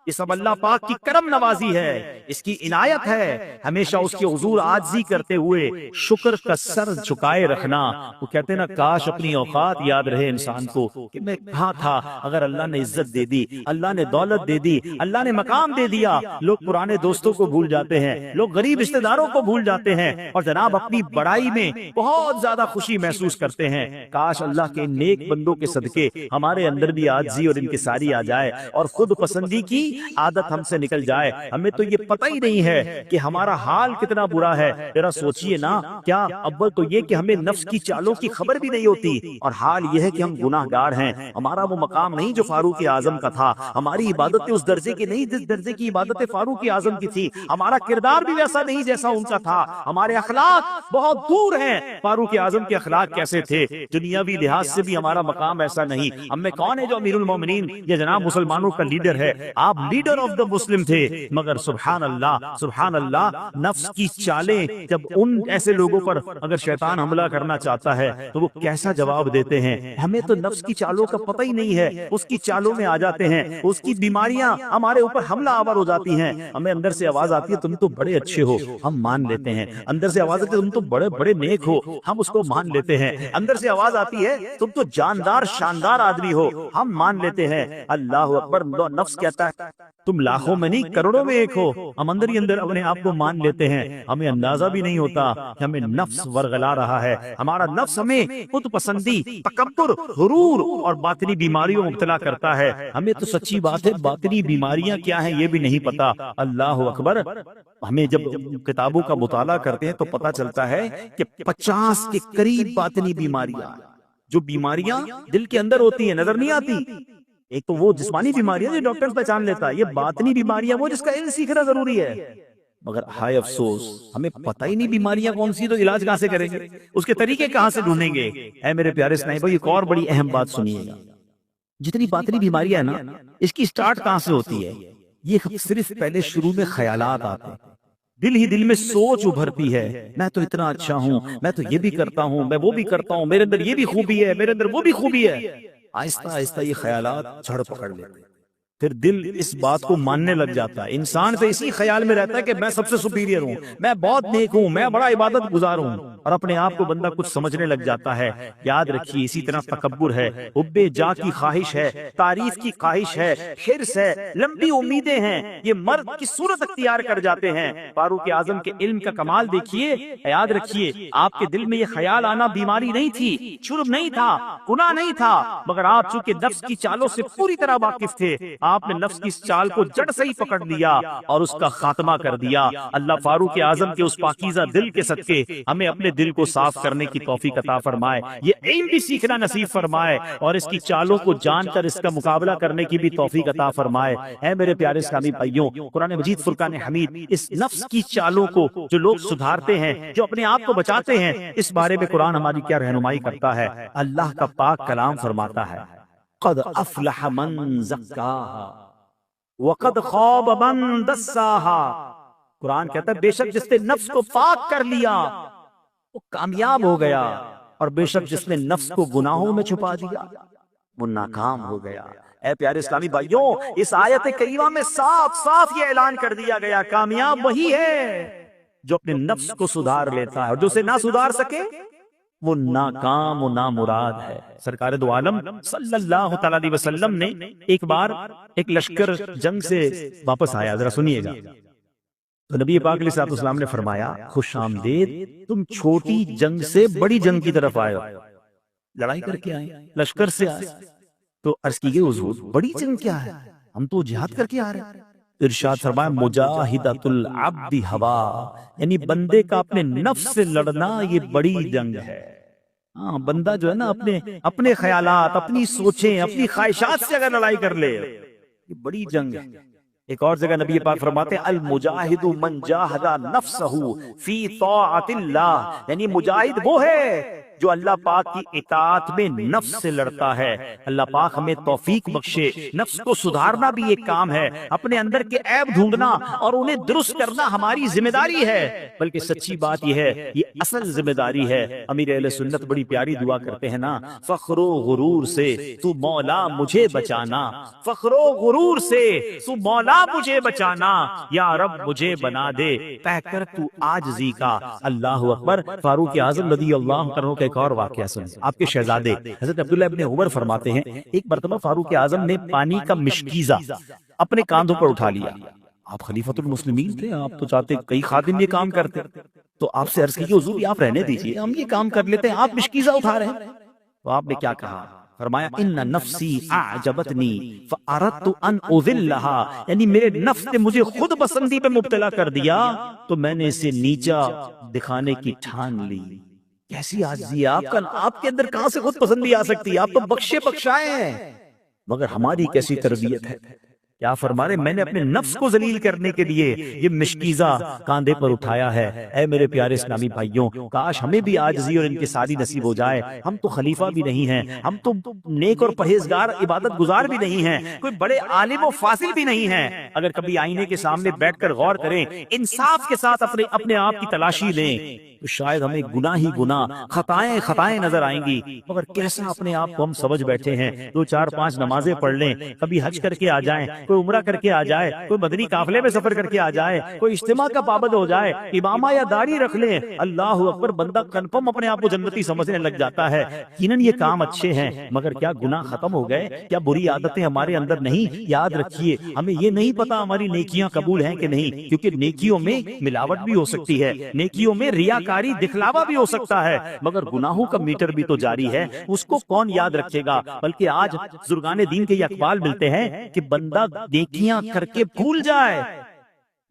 یہ سب اللہ پاک کی کرم نوازی ہے، اس کی عنایت ہے، ہمیشہ اس کے حضور عاجزی کرتے ہوئے شکر کا سر جھکائے رکھنا۔ وہ کہتے ہیں نا کاش اپنی اوقات یاد رہے انسان کو کہ میں کہاں تھا، اگر اللہ نے عزت دے دی، اللہ نے دولت دے دی، اللہ نے مقام دے دیا، لوگ پرانے دوستوں کو بھول جاتے ہیں، لوگ غریب رشتہ داروں کو بھول جاتے ہیں، اور جناب اپنی بڑائی میں بہت زیادہ خوشی محسوس کرتے ہیں۔ کاش اللہ کے نیک بندوں کے صدقے ہمارے اندر بھی عاجزی اور انکساری آ جائے، اور خود پسندی کی عادت ہم سے نکل جائے. ہمیں تو یہ پتہ ہی نہیں ہے کہ ہمارا حال کتنا برا ہے. ذرا سوچئے نا, کیا اول تو یہ کہ ہمیں نفس کی چالوں کی خبر بھی نہیں ہوتی, اور حال یہ ہے کہ ہم گناہ گار ہیں. ہمارا وہ مقام نہیں جو فاروق اعظم کا تھا, ہماری عبادتیں اس درجے کی نہیں جس درجے کی عبادت فاروق اعظم کی تھی, ہمارا کردار بھی ویسا نہیں جیسا ان کا تھا, ہمارے اخلاق بہت دور ہیں. فاروق اعظم کے اخلاق کیسے تھے, دنیاوی لحاظ سے بھی ہمارا مقام ایسا نہیں. ہم میں کون ہے جو امیر المومنین یہ جناب مسلمانوں کا لیڈر ہے؟ آپ لیڈر آف دا مسلم تھے, مگر سبحان اللہ, نفس کی چالیں جب ان ایسے لوگوں پر اگر شیطان حملہ کرنا چاہتا ہے تو وہ کیسا جواب دیتے ہیں. ہمیں تو نفس کی چالوں کا پتہ ہی نہیں ہے, اس کی چالوں میں آ جاتے ہیں, اس کی بیماریاں ہمارے اوپر حملہ آور ہو جاتی ہیں. ہمیں اندر سے آواز آتی ہے تم تو بڑے اچھے ہو, ہم مان لیتے ہیں. اندر سے آواز آتی ہے تم تو بڑے بڑے نیک ہو, ہم اس کو مان لیتے ہیں. اندر سے آواز آتی ہے تم تو جاندار شاندار آدمی ہو, ہم مان لیتے ہیں. اللہ اکبر. نفس کہتا ہے تم لاکھوں میں نہیں کروڑوں میں ایک ہو. ہم اندر ہی اندر اپنے آپ کو مان لیتے ہیں. ہمیں اندازہ بھی نہیں ہوتا کہ ہمیں نفس ورغلا رہا ہے. ہمارا نفس ہمیں خود پسندی, تکبر, غرور اور باطنی بیماریوں میں مبتلا کرتا ہے. ہمیں تو سچی بات ہے باطنی بیماریاں کیا ہیں یہ بھی نہیں پتا. اللہ اکبر. ہمیں جب کتابوں کا مطالعہ کرتے ہیں تو پتا چلتا ہے کہ 50 کے قریب باطنی بیماریاں, جو بیماریاں دل کے اندر ہوتی ہیں نظر نہیں آتی. ایک تو وہ جسمانی بیماریاں جو ڈاکٹر پہچان لیتا ہے, یہ باطنی بیماریاں وہ جس کا علم سیکھنا ضروری ہے. مگر ہائے افسوس, ہمیں پتہ ہی نہیں بیماریاں کون سی, تو علاج کہاں سے کریں گے, اس کے طریقے کہاں سے ڈھونڈیں گے. اے میرے پیارے اسنائپر, ایک اور بڑی اہم بات سنیے گا. جتنی باطنی بیماریاں ہیں نا, اس کی سٹارٹ کہاں سے ہوتی ہے؟ یہ صرف پہلے شروع میں خیالات آتے ہیں, دل ہی دل میں سوچ ابھرتی ہے, میں تو اتنا اچھا ہوں, میں تو یہ بھی کرتا ہوں, میں وہ بھی کرتا ہوں, میرے اندر یہ بھی خوبی ہے, میرے اندر وہ بھی خوبی ہے. آہستہ آہستہ یہ خیالات جھڑ پکڑ لیتے ہیں, پھر دل اس بات کو ماننے لگ جاتا ہے. انسان تو اسی خیال میں رہتا ہے کہ میں سب سے سپیریئر ہوں, میں بہت نیک ہوں, میں بڑا عبادت گزار ہوں, اور اپنے آپ کو بندہ کچھ سمجھنے لگ جاتا ہے. یاد رکھیے اسی طرح تکبر ہے, حب جا کی خواہش ہے, تعریف کی خواہش ہے, حرص ہے, لمبی امیدیں ہیں, یہ مرد کی صورت اختیار کر جاتے ہیں. فاروق اعظم کے علم کا کمال دیکھیے. یاد رکھیے آپ کے دل میں یہ خیال آنا بیماری نہیں تھی, جرم نہیں تھا, گناہ نہیں تھا, مگر آپ چونکہ نفس کی چالوں سے پوری طرح واقف تھے, آپ نے نفس کی چال کو جڑ سے ہی پکڑ لیا اور اس کا خاتمہ کر دیا. اللہ فاروق اعظم کے اس پاکیزہ دل کے صدقے ہمیں اپنے دل کو صاف کرنے کی توفیق عطا فرمائے, یہ علم بھی سیکھنا نصیب فرمائے, اور اس کی چالوں کو جان کر اس کا مقابلہ کرنے کی بھی توفیق عطا فرمائے. اے میرے پیارے اسلامی بھائیوں, قرآن مجید فرقان حمید اس نفس کی چالوں کو جو لوگ سدھارتے ہیں, جو اپنے آپ کو بچاتے ہیں, اس بارے میں قرآن ہماری کیا رہنمائی کرتا ہے. اللہ کا پاک کلام فرماتا ہے قد افلح من زکاہا وقد خواب من دساہا. قرآن کہتا ہے بے شک جس نے نفس کو پاک کر لیا وہ کامیاب ہو گیا, اور بے شک جس نے نفس کو گناہوں میں چھپا دیا وہ ناکام ہو گیا. اے پیارے اسلامی بھائیوں, اس آیت کریمہ میں صاف صاف یہ اعلان کر دیا گیا کامیاب وہی ہے جو اپنے نفس کو سدھار لیتا ہے, اور جو اسے نہ سدھار سکے وہ ناکام و نامراد ہے. سرکار دو عالم صلی اللہ تعالی علیہ وسلم نے ایک بار ایک لشکر جنگ سے واپس آیا, ذرا سنیے گا. تو نبی پاک علیہ السلام نے فرمایا خوش آمدید, تم چھوٹی جنگ سے بڑی جنگ کی طرف آئے ہو, لڑائی کر کے آئے, لشکر سے آئے. تو عرض کی گئی حضور بڑی جنگ کیا ہے, ہم تو جہاد کر کے آ رہے ہیں. ارشاد فرمایا مجاہدۃ العبد ہوا, یعنی بندے کا اپنے نفس سے لڑنا یہ بڑی جنگ ہے. ہاں, بندہ جو ہے نا اپنے خیالات, اپنی سوچیں, اپنی خواہشات سے اگر لڑائی کر لے یہ بڑی جنگ ہے. ایک اور جگہ نبی پاک فرماتے ہیں المجاہد من جاہد نفسہ فی طاعت اللہ, یعنی مجاہد وہ ہے جو اللہ پاک کی اطاعت میں نفس سے لڑتا ہے. اللہ پاک ہمیں توفیق بخشے. نفس کو سدھارنا بھی ایک کام ہے, اپنے اندر کے عیب ڈھونڈنا اور انہیں درست کرنا ہماری ذمہ داری ہے, بلکہ سچی بات یہ ہے یہ اصل ذمہ داری ہے. امیر اہل سنت بڑی پیاری دعا کرتے ہیں نا, فخر و غرور سے تو مولا مجھے بچانا, فخر و غرور سے تو مولا مجھے بچانا, یا رب مجھے بنا دے پہ کر تو عاجزی کا. اللہ اکبر. فاروق اعظم رضی اللہ عنہ کا ایک اور واقعہ سنیں. آپ کے شہزادے حضرت عبداللہ ابن عمر فرماتے ہیں ایک مرتبہ فاروق اعظم نے پانی کا مشکیزہ اپنے کاندھوں پر اٹھا لیا. آپ خلیفۃ المسلمین تھے, آپ تو چاہتے کئی خادم یہ کام کرتے, تو آپ سے عرض کی کہ حضور آپ رہنے دیجئے, ہم یہ کام کر لیتے ہیں, آپ مشکیزہ اٹھا رہے ہیں. تو آپ نے کیا کہا, فرمایا ان نفسی اعجبتنی فاردت ان اذلها، یعنی میرے نفس نے مجھے خود پسندی پہ مبتلا کر دیا تو میں نے اسے نیچا دکھانے کی ٹھان لی۔ کیسی عاجزی ہے آپ کا، آپ کے اندر کہاں سے خود پسندی آ سکتی ہے؟ آپ تو بخشے بخشائے ہیں، مگر ہماری کیسی تربیت ہے۔ کیا فرما رہے، میں نے اپنے نفس کو ذلیل کرنے کے لیے یہ مشکیزہ کاندھے پر اٹھایا ہے۔ اے میرے پیارے اسلامی بھائیوں، کاش ہمیں بھی عاجزی اور انکساری نصیب ہو جائے۔ ہم تو خلیفہ بھی نہیں ہیں، ہم تو نیک اور پرہیزگار عبادت گزار بھی نہیں ہیں، کوئی بڑے عالم و فاضل بھی نہیں ہیں۔ اگر کبھی آئینے کے سامنے بیٹھ کر غور کریں، انصاف کے ساتھ اپنے آپ کی تلاشی لیں تو شاید ہمیں گناہ ہی گناہ، خطائیں نظر آئیں گی، مگر کیسا اپنے آپ کو ہم سمجھ بیٹھے ہیں۔ 2 4 5 نمازیں پڑھ لیں، کبھی حج کر کے آ جائیں، کوئی عمرہ کر کے آ جائے، کوئی مدنی قافلے میں سفر کر کے آ جائے، کوئی اجتماع کا پابند ہو جائے، امامہ یا داڑھی رکھ لیں، اللہ اکبر، بندہ کنفرم اپنے آپ کو جنتی سمجھنے لگ جاتا ہے۔ یقیناً یہ کام اچھے ہیں، مگر کیا گناہ ختم ہو گئے؟ کیا بری عادتیں ہمارے اندر نہیں؟ یاد رکھیے، ہمیں یہ نہیں پتا ہماری نیکیاں قبول ہیں کہ نہیں، کیونکہ نیکیوں میں ملاوٹ بھی ہو سکتی ہے، نیکیوں میں ریاکاری، دکھلاوا بھی ہو سکتا ہے، مگر گناہوں کا میٹر بھی تو جاری ہے، اس کو کون یاد رکھے گا؟ بلکہ آج بزرگان دین کے یہ اقوال ملتے ہیں کہ بندہ نیکیاں کر کے بھول جائے،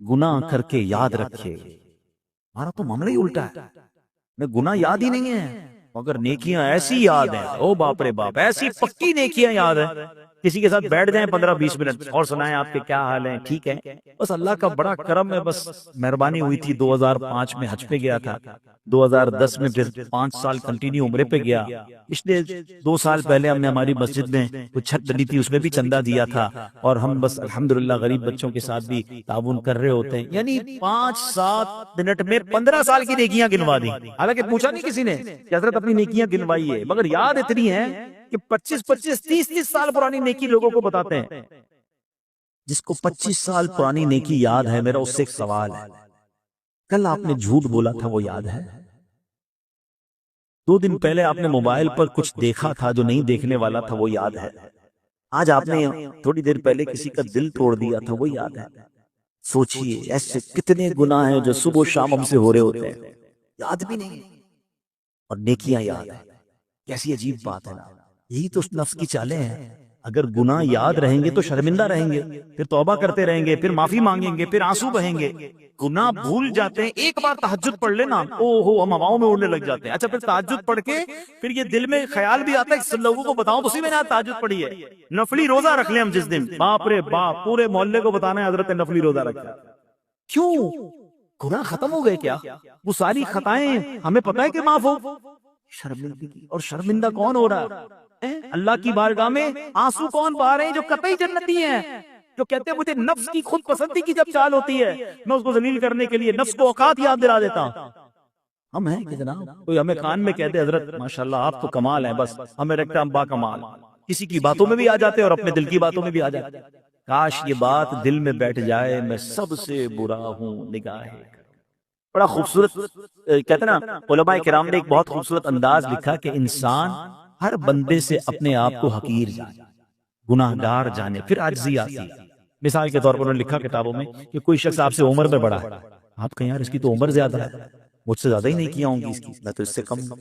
گناہ کر کے یاد رکھے۔ ہمارا تو معاملہ ہی الٹا ہے، میں گناہ یاد ہی نہیں ہے مگر نیکیاں ایسی یاد ہیں، او باپ رے باپ، ایسی پکی نیکیاں یاد ہیں۔ کسی کے ساتھ بیٹھ جائیں 15 20 منٹ اور سنائیں آپ کے کیا حال ہیں، ٹھیک ہے، بس اللہ کا بڑا کرم ہے، بس مہربانی ہوئی تھی۔ 2005 میں حج پہ گیا تھا، 2010 میں پھر 5 سال کنٹینیو عمرے پہ گیا، پچھلے 2 سال پہلے ہم نے ہماری مسجد میں وہ چھت ڈلی تھی، اس میں بھی چندہ دیا تھا، اور ہم بس الحمدللہ غریب بچوں کے ساتھ بھی تعاون کر رہے ہوتے ہیں۔ یعنی 5 7 منٹ میں 15 سال کی نیکیاں گنوا دی، حالانکہ پوچھا نہیں کسی نے کہ حضرت اپنی نیکیاں گنوائی ہے، مگر یاد اتنی ہے کہ 25 25 30 سال پرانی نیکی لوگوں کو بتاتے ہیں۔ جس کو 25 سال پرانی نیکی یاد ہے، میرا اس سے ایک سوال ہے، کل آپ نے جھوٹ بولا تھا وہ یاد ہے؟ 2 دن پہلے آپ نے موبائل پر کچھ دیکھا تھا جو نہیں دیکھنے والا تھا وہ یاد ہے؟ آج آپ نے تھوڑی دیر پہلے کسی کا دل توڑ دیا تھا وہ یاد ہے؟ سوچئے ایسے کتنے گناہ ہیں جو صبح و شام ہم سے ہو رہے ہوتے ہیں، یاد بھی نہیں، اور نیکیاں یاد ہیں۔ کیسی عجیب بات ہے نا، یہی تو اس نفس کی چالیں ہیں۔ اگر گناہ یاد رہیں گے تو شرمندہ رہیں گے، پھر توبہ کرتے رہیں گے، پھر معافی مانگیں گے، پھر آنسو بہیں گے۔ گناہ بھول جاتے ہیں، ایک بار تہجد پڑھ لینا، او ہو ہم ہواؤں میں اڑنے لگ جاتے ہیں۔ اچھا پھر تہجد پڑھ کے پھر یہ دل میں خیال بھی آتا ہے کہ لوگوں کو بتاؤں تو اسی میں نے آج تہجد پڑھی ہے، نفلی روزہ رکھ لیں ہم جس دن، باپ رے باپ، پورے محلے کو بتانا ہے حضرت نفلی روزہ رکھا۔ کیوں؟ گناہ ختم ہو گئے کیا؟ وہ ساری خطائیں ہمیں پتہ ہے کہ معاف ہو، شرمندگی، اور شرمندہ کون ہو رہا ہے؟ اللہ کی بارگاہ میں آنسو کون بہا رہے ہیں؟ جو قطعی جنتی ہیں، جو کہتے ہیں مجھے نفس کی خود پسندی کی جب چال ہوتی ہے میں اس کو ذلیل کرنے کے لیے نفس کو اوقات یاد دلا دیتا ہوں۔ ہم ہیں کہ جناب کوئی ہمیں کان میں کہتے حضرت ماشاءاللہ آپ تو کمال ہیں، بس ہمیں رکھتا ہم با کمال، کسی کی باتوں میں بھی آ جاتے اور اپنے دل کی باتوں میں بھی آ جاتے۔ کاش یہ بات دل میں بیٹھ جائے، میں سب سے برا ہوں نگاہ۔ بڑا خوبصورت کہتے ہیں نا علماء کرام نے ایک بہت خوبصورت انداز لکھا کہ انسان ہر بندے سے اپنے آپ کو حقیر جانے، گناہگار جانے، پھر عاجزی آتی ہے۔ مثال کے طور پر انہوں نے لکھا کتابوں میں کہ کوئی شخص آپ سے عمر میں بڑا ہے، آپ کہیں یار اس کی تو عمر زیادہ ہے، مجھ سے زیادہ ہی نہیں کیا ہوں گی اس کی، میں تو اس سے کم ہوں۔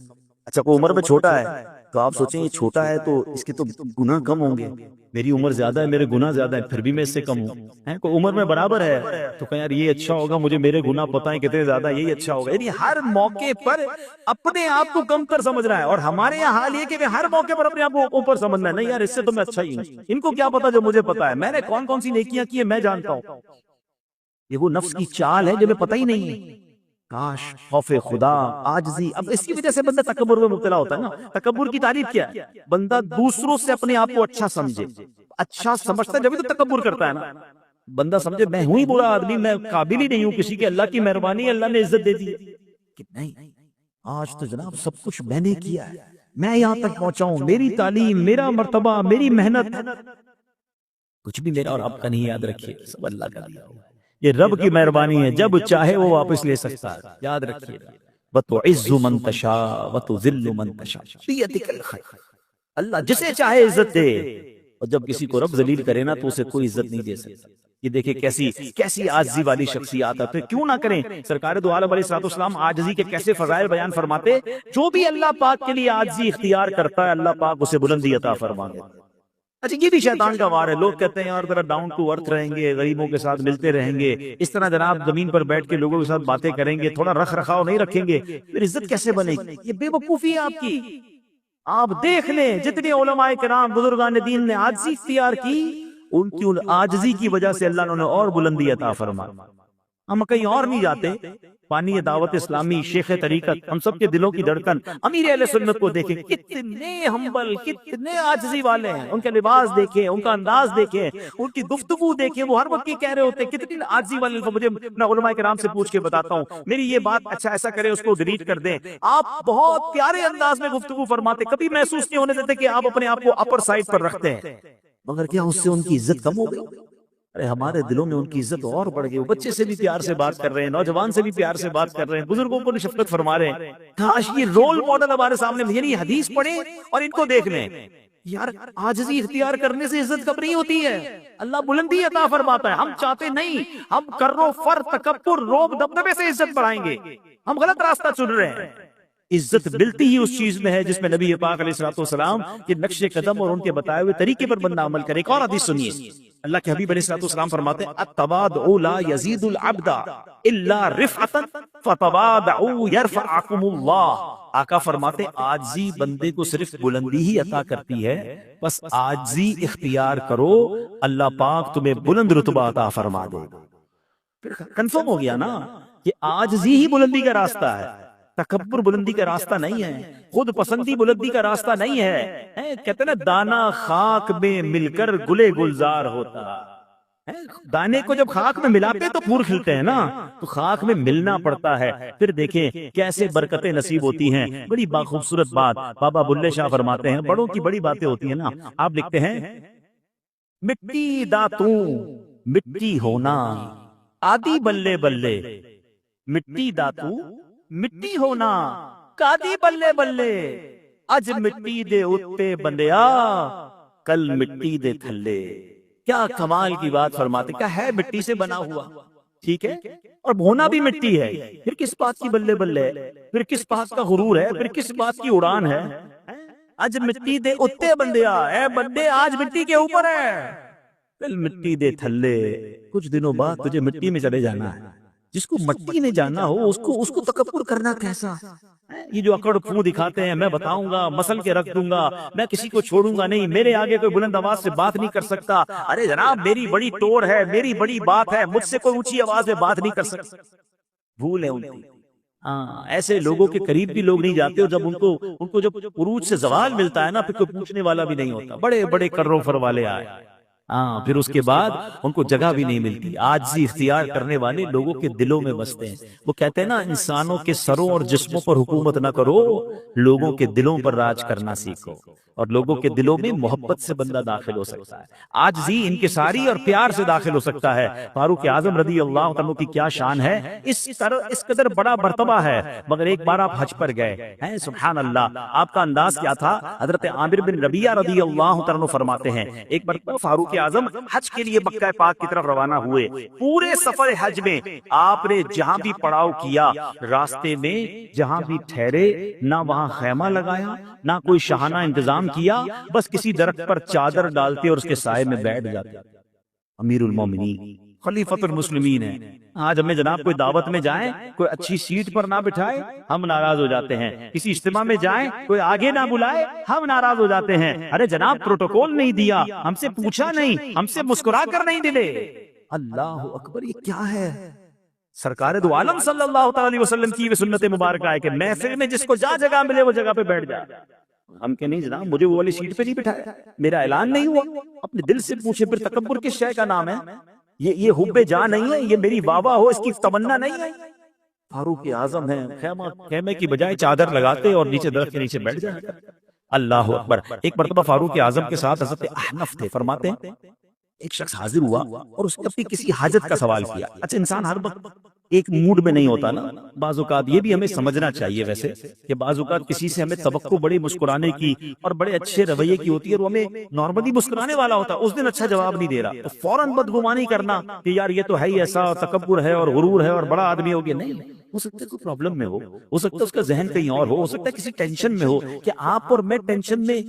اچھا کوئی عمر میں چھوٹا ہے تو آپ سوچیں یہ چھوٹا ہے تو اس کے تو گناہ کم ہوں گے، میری عمر زیادہ ہے میرے گناہ زیادہ ہیں پھر بھی میں اس سے کم ہوں۔ کوئی عمر میں برابر ہے تو کہیں یار یہ اچھا ہوگا، مجھے میرے گناہ پتہ ہیں کتنے زیادہ، یہی اچھا ہوگا۔ یعنی ہر موقع پر اپنے آپ کو کم تر سمجھ رہا ہے، اور ہمارے یہاں حال یہ کہ ہر موقع پر اپنے آپ کو اوپر سمجھنا ہے، نہیں یار اس سے تو میں اچھا ہی ہوں، ان کو کیا پتا جو مجھے پتا ہے، میں نے کون کون سی نیکیاں کی ہیں میں جانتا ہوں۔ یہ وہ نفس کی چال ہے جو ہمیں پتہ ہی نہیں ہے۔ کاش خوف خدا، عاجزی، اب اس کی وجہ سے بندہ تکبر میں مبتلا ہوتا ہے نا۔ تکبر کی تعریف کیا ہے؟ بندہ دوسروں سے اپنے آپ کو اچھا سمجھے، اچھا سمجھتا ہے جبھی تو تکبر کرتا ہے نا۔ بندہ سمجھے میں ہوں ہی برا آدمی، میں قابل ہی نہیں ہوں کسی کے، اللہ کی مہربانی، اللہ نے عزت دے دی کہ نہیں، آج تو جناب سب کچھ میں نے کیا ہے، میں یہاں تک پہنچا ہوں، میری تعلیم، میرا مرتبہ، میری محنت، کچھ بھی میرا اور آپ کا نہیں، یاد رکھیے سب اللہ کا دیا ہوا۔ یہ رب کی مہربانی ہے، جب چاہے وہ واپس لے سکتا ہے، یاد رکھیے۔ وَتُعِزُّ مَن تَشَاءُ وَتُذِلُّ مَن تَشَاءُ بِيَدِكَ الْخَيْرُ، اللہ جسے چاہے عزت دے، اور جب کسی کو رب ذلیل کرے نا تو اسے کوئی عزت نہیں دے سکتا۔ یہ دیکھیں کیسی عاجزی والی شخصیات ہے، کیوں نہ کریں۔ سرکار دو عالم علیہ الصلوۃ والسلام عاجزی کے کیسے فضائل بیان فرماتے، جو بھی اللہ پاک کے لیے عاجزی اختیار کرتا ہے اللہ پاک اسے بلندی عطا فرما دیتا ہے۔ اچھا یہ بھی شیطان کا وار ہے، لوگ کہتے ہیں یار ذرا ڈاؤن ٹو ارتھ رہیں گے، غریبوں کے ساتھ ملتے رہیں گے، اس طرح جناب زمین پر بیٹھ کے لوگوں کے ساتھ باتیں کریں گے، تھوڑا رکھ رکھاؤ نہیں رکھیں گے، پھر عزت کیسے بنے گی؟ یہ بے وقوفی ہے آپ کی۔ آپ دیکھ لیں جتنے علماء کرام بزرگان دین نے عاجزی اختیار کی، ان کی ان عاجزی کی وجہ سے اللہ نے اور بلندی عطا فرما۔ ہم کہیں اور نہیں جاتے، بانی دعوت اسلامی، شیخ طریقت، ہم سب کے دلوں کی دھڑکن امیر اہل سنت کو دیکھیں، کتنے ہمبل، کتنے عاجزی والے ہیں، ان کے لباس دیکھیں، ان کا انداز دیکھیں، ان کی گفتگو دیکھیں، وہ ہر وقت یہ کہہ رہے ہوتے ہیں کتنی عاجزی والے۔ مجھے میں علماء کرام سے پوچھ کے بتاتا ہوں، میری یہ بات اچھا ایسا کرے اس کو ڈیلیٹ کر دیں، آپ بہت پیارے انداز میں گفتگو فرماتے، کبھی محسوس نہیں ہونے دیتے کہ آپ اپنے آپ کو اپر سائڈ پر رکھتے ہیں، مگر کیا اس سے ان کی عزت کم ہو گئی؟ ارے ہمارے دلوں میں ان کی عزت اور بڑھ گئی، وہ بچے سے بھی پیار سے بات کر رہے ہیں، نوجوان سے بھی پیار سے بات کر رہے ہیں، بزرگوں کو بھی شفقت فرما رہے ہیں۔ کاش یہ رول ماڈل ہمارے سامنے، یعنی حدیث پڑھیں اور ان کو دیکھ لیں۔ یار عاجزی اختیار کرنے سے عزت کم نہیں ہوتی ہے، اللہ بلندی عطا فرماتا ہے۔ ہم چاہتے نہیں، ہم کرو فر تکبر روب دبدبے سے عزت بڑھائیں گے، ہم غلط راستہ چن رہے ہیں۔ عزت ملتی ہی اس چیز میں ہے جس میں نبی پاک علیہ الصلوۃ والسلام کے نقش قدم اور ان کے بتائے ہوئے طریقے پر بندہ عمل کرے۔ ایک اور حدیث سنیے، اللہ کے حبیب علیہ الصلوۃ والسلام فرماتے ہیں التواضع لا یزید العبد الا رفعۃ فتواضعوا یرفعکم اللہ۔ آقا فرماتے ہیں عاجزی بندے کو صرف بلندی ہی عطا کرتی ہے، بس عاجزی اختیار کرو اللہ پاک تمہیں بلند رتبہ عطا فرما دے گا۔ پھر کنفرم ہو گیا نا کہ عاجزی ہی بلندی کا راستہ ہے، تکبر بلندی کا راستہ نہیں ہے، خود پسندی بلندی کا راستہ نہیں ہے۔ کہتے ہیں نا دانا خاک میں مل کر گلے گلزار ہوتا، دانے کو جب خاک میں ملاتے تو پھول کھلتے ہیں نا، تو خاک میں ملنا پڑتا ہے، پھر دیکھیں کیسے برکتیں نصیب ہوتی ہیں۔ بڑی خوبصورت بات بابا بلے شاہ فرماتے ہیں، بڑوں کی بڑی باتیں ہوتی ہیں نا۔ آپ لکھتے ہیں مٹی داتوں مٹی ہونا آدی بلے بلے، مٹی داتوں مٹی ہونا کادی بلے بلے، اج مٹی دے اتے بندیا کل مٹی دے تھلے۔ کیا کمال کی بات فرماتے، کیا ہے مٹی سے بنا ہوا، ٹھیک ہے، اور ہونا بھی مٹی ہے، پھر کس بات کی بلے بلے، پھر کس بات کا غرور ہے، پھر کس بات کی اڑان ہے۔ اج مٹی دے اتے بندیا، اے بندے آج مٹی کے اوپر ہے، کل مٹی دے تھلے، کچھ دنوں بعد تجھے مٹی میں چلے جانا ہے۔ جس کو مٹی نے جانا ہو اس کو تکبر کرنا کیسا؟ یہ جو اکڑ پھو دکھاتے ہیں، میں بتاؤں گا، مسل کے رکھ دوں گا، میں کسی کو چھوڑوں گا نہیں، میرے آگے کوئی بلند آواز سے بات نہیں کر سکتا۔ ارے جناب میری بڑی ٹور ہے، میری بڑی بات ہے، مجھ سے کوئی اونچی آواز میں بات نہیں کر سکتا۔ بھول ہے ان کی۔ ایسے لوگوں کے قریب بھی لوگ نہیں جاتے، اور جب ان کو جب عروج سے زوال ملتا ہے نا، پھر کوئی پوچھنے والا بھی نہیں ہوتا۔ بڑے بڑے کروں فر والے آئے، پھر اس کے بعد ان کو جگہ بھی نہیں ملتی۔ عاجزی اختیار کرنے والے لوگوں کے دلوں میں بستے ہیں۔ وہ کہتے ہیں نا انسانوں کے سروں اور جسموں پر حکومت نہ کرو، لوگوں کے دلوں پر راج کرنا سیکھو، اور لوگوں کے دلوں میں محبت سے بندہ داخل ہو سکتا ہے، عاجزی انکساری اور پیار سے داخل ہو سکتا ہے۔ فاروق اعظم رضی اللہ عنہ کی کیا شان ہے، اس قدر بڑا مرتبہ ہے، مگر ایک بار آپ حج پر گئے ہیں، سبحان اللہ، آپ کا انداز کیا تھا؟ حضرت عامر بن ربیعہ رضی اللہ عنہ فرماتے ہیں ایک بار فاروق اعظم حج کے لیے مکہ پاک کی طرف روانہ ہوئے، پورے سفر حج میں آپ نے جہاں بھی پڑاؤ کیا، راستے میں جہاں بھی ٹھہرے، نہ وہاں خیمہ لگایا، نہ کوئی شاہانہ انتظام کیا، بس کسی درخت پر چادر ڈالتے اور اس کے سائے میں بیٹھ جاتے۔ امیر المومنین خلیفۃ المسلمین ہیں۔ آج ہمیں جناب کوئی دعوت میں جائیں، کوئی اچھی سیٹ پر نہ بٹھائے، ہم ناراض ہو جاتے ہیں۔ کسی اجتماع میں جائیں، کوئی آگے نہ بلائے، ہم ناراض ہو جاتے ہیں۔ ارے جناب پروٹوکول نہیں دیا، ہم سے پوچھا نہیں، ہم سے مسکرا کر نہیں دلے۔ اللہ اکبر، یہ کیا ہے؟ سرکار دو عالم صلی اللہ تعالی علیہ وسلم کی سنت مبارکہ ہے کہ محفل میں جس کو جگہ ملے وہ جگہ پہ بیٹھ جائے۔ ہم کہ نہیں جناب مجھے وہ والی سیٹ پہ نہیں بٹھایا، میرا اعلان نہیں ہوا، اپنے دل سے پوچھے۔ پھر تکبر کس شے کا نام ہے؟ یہ حب جان نہیں ہے، یہ میری واہ واہ ہو اس کی تمنا نہیں ہے۔ فاروق اعظم ہے، خیمے کی بجائے چادر لگاتے اور نیچے درخت کے نیچے بیٹھ جاتے۔ اللہ اکبر۔ ایک مرتبہ فاروق اعظم کے ساتھ حضرت احنف تھے، فرماتے ہیں ایک شخص حاضر ہوا اور اس نے اپنی کسی حاجت کا سوال کیا۔ اچھا انسان ہر وقت ایک موڈ میں نہیں ہوتا نا بعض اوقات. یہ بھی ہمیں سمجھنا چاہیے ویسے کہ بعض اوقات کسی سے ہمیں توقع بڑی مسکرانے کی اور بڑے اچھے رویے کی ہوتی ہے، اور وہ ہمیں نارملی مسکرانے والا ہوتا ہے، اس دن اچھا جواب نہیں دے رہا تو فوراً بدگمانی کرنا کہ یار یہ تو ہے ہی ایسا، تکبر ہے اور غرور ہے اور بڑا آدمی ہو گیا. نہیں، ہو سکتا ہے کوئی پرابلم میں ہو سکتا ہے اس کا ذہن کہیں اور ہو سکتا ہے کسی ٹینشن میں ہو. کہ آپ اور میں ٹینشن میں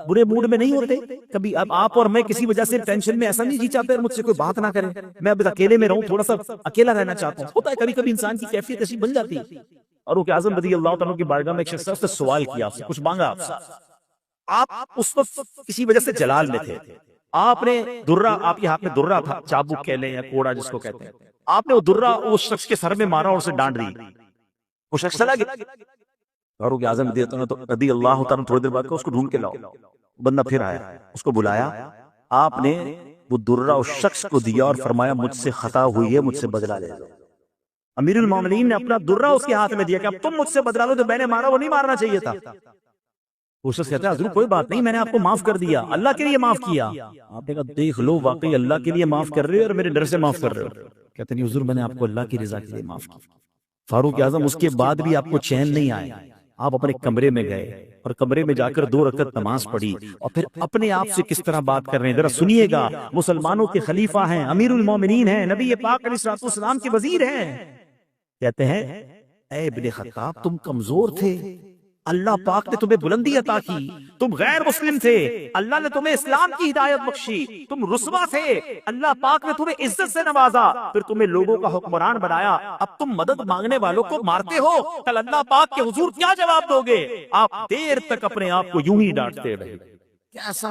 برے موڈ میں نہیں ہوتے کبھی؟ اب آپ اور میں کسی وجہ سے ٹینشن میں ایسا نہیں جی چاہتے مجھ سے کوئی بات نہ کرے، میں اب اکیلے میں رہوں، تھوڑا سا اکیلا رہنا چاہتا ہوں. ہوتا ہے کبھی کبھی انسان کی کیفیت ایسی بن جاتی ہے. اور وہ اعظم رضی اللہ تعالیٰ کی بارگاہ میں ایک شخص سے سوال کیا، آپ سے کچھ مانگا، آپ سے، آپ اس وقت کسی وجہ سے جلال میں تھے، آپ نے درہ، آپ کے ہاتھ میں درہ تھا، چابک کہہ لیں یا کوڑا جس کو کہتے ہیں، آپ نے وہ درہ اس شخص کے سر میں مارا اور اسے ڈانٹ دی، وہ شخص چلا گیا. فاروق اعظم رضی اللہ تعالیٰ تھوڑی دیر بعد اس کو ڈھونڈ کے لاؤ. بندہ پھر آیا، اس کو بلایا، آپ نے وہ درہ اس شخص کو دیا اور فرمایا مجھ سے خطا ہوئی ہے، مجھ سے بدلہ لے لو. امیر المومنین نے اپنا درہ اس کے ہاتھ میں دیا کہ اب تم مجھ سے بدلہ لو، جو میں نے مارا وہ نہیں مارنا چاہیے تھا. وہ شخص کہتا ہے حضور کوئی بات نہیں، میں نے آپ کو معاف کر دیا، اللہ کے لیے معاف کیا. آپ نے کہا دیکھ لو واقعی اللہ کے لیے معاف کر رہے ہو اور میرے ڈر سے معاف کر رہے ہو. کہتے نہیں حضور میں نے آپ کو اللہ کی رضا کے لیے معاف کیا. فاروق اعظم اس کے بعد بھی آپ کو چین نہیں آئے، آپ اپنے کمرے میں گئے اور کمرے میں جا کر 2 رکعت نماز پڑھی اور پھر اپنے آپ سے کس طرح بات کر رہے ہیں ذرا سنیے گا. مسلمانوں کے خلیفہ ہیں، امیر المومنین ہیں، نبی پاک علیہ الصلوۃ والسلام کے وزیر ہیں. کہتے ہیں اے ابن خطاب تم کمزور تھے، اللہ پاک نے تمہیں بلندی عطا کی، تم غیر مسلم تھے، اللہ نے تمہیں اسلام کی ہدایت بخشی، تم رسوا تھے، اللہ پاک نے تمہیں عزت سے نوازا، پھر تمہیں لوگوں کا حکمران بنایا، اب تم مدد مانگنے والوں کو مارتے ہو، کل اللہ پاک کے حضور کیا جواب دو گے؟ آپ دیر تک اپنے آپ کو یوں ہی ڈانٹتے رہے. کیسا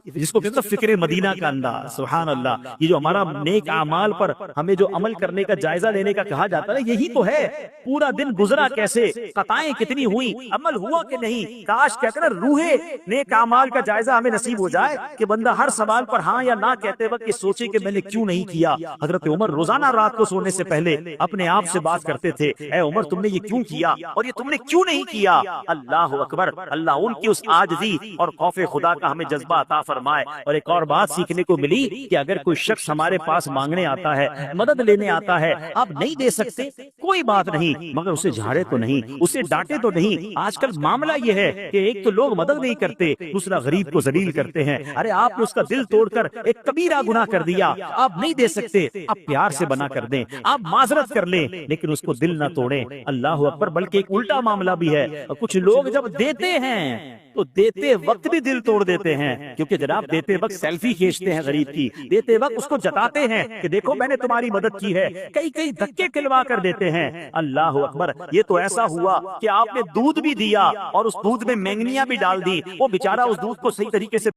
جس کو کہتے ہیں فکر مدینہ کا انداز. سبحان اللہ. یہ جو ہمارا نیک اعمال پر ہمیں جو عمل کرنے کا جائزہ لینے کا کہا جاتا ہے یہی تو ہے. پورا دن گزرا کیسے، خطائیں کتنی ہوئی، عمل ہوا کہ نہیں. کاش کہتے ہیں روح نیک اعمال کا جائزہ ہمیں نصیب ہو جائے کہ بندہ ہر سوال پر ہاں یا نہ کہتے وقت یہ سوچے کہ میں نے کیوں نہیں کیا. حضرت عمر روزانہ رات کو سونے سے پہلے اپنے آپ سے بات کرتے تھے، اے عمر تم نے یہ کیوں کیا اور یہ تم نے کیوں نہیں کیا. اللہ اکبر. اللہ ان کی اس عاجزی اور خوف خدا کا ہمیں جذبہ عطا فرمائے. اور ایک اور بات سیکھنے کو ملی کہ اگر کوئی شخص ہمارے پاس مانگنے آتا ہے، مدد لینے آتا ہے، آپ نہیں دے سکتے کوئی بات نہیں، مگر اسے جھاڑے تو نہیں، اسے ڈانٹے تو نہیں. آج کل معاملہ یہ ہے کہ ایک تو لوگ مدد نہیں کرتے، دوسرا غریب کو ذلیل کرتے ہیں. ارے آپ نے اس کا دل توڑ کر ایک کبیرہ گناہ کر دیا، آپ نہیں دے سکتے، آپ پیار سے بنا کر دیں، آپ معذرت کر لیں، لیکن اس کو دل نہ توڑیں. اللہ اکبر. بلکہ ایک الٹا معاملہ بھی ہے، کچھ لوگ جب دیتے ہیں تو دیتے وقت بھی دل توڑ دیتے ہیں، کیونکہ جناب دیتے وقت سیلفی کھینچتے ہیں غریب کی، دیتے وقت اس کو جتاتے ہیں کہ دیکھو میں نے تمہاری مدد کی ہے، کئی دھکے کھلوا کر دیتے ہیں. اللہ اکبر. یہ تو ایسا ہوا کہ آپ نے دودھ بھی دیا اور اس دودھ میں مینگنیاں بھی ڈال دی، وہ بیچارہ اس دودھ کو صحیح طریقے سے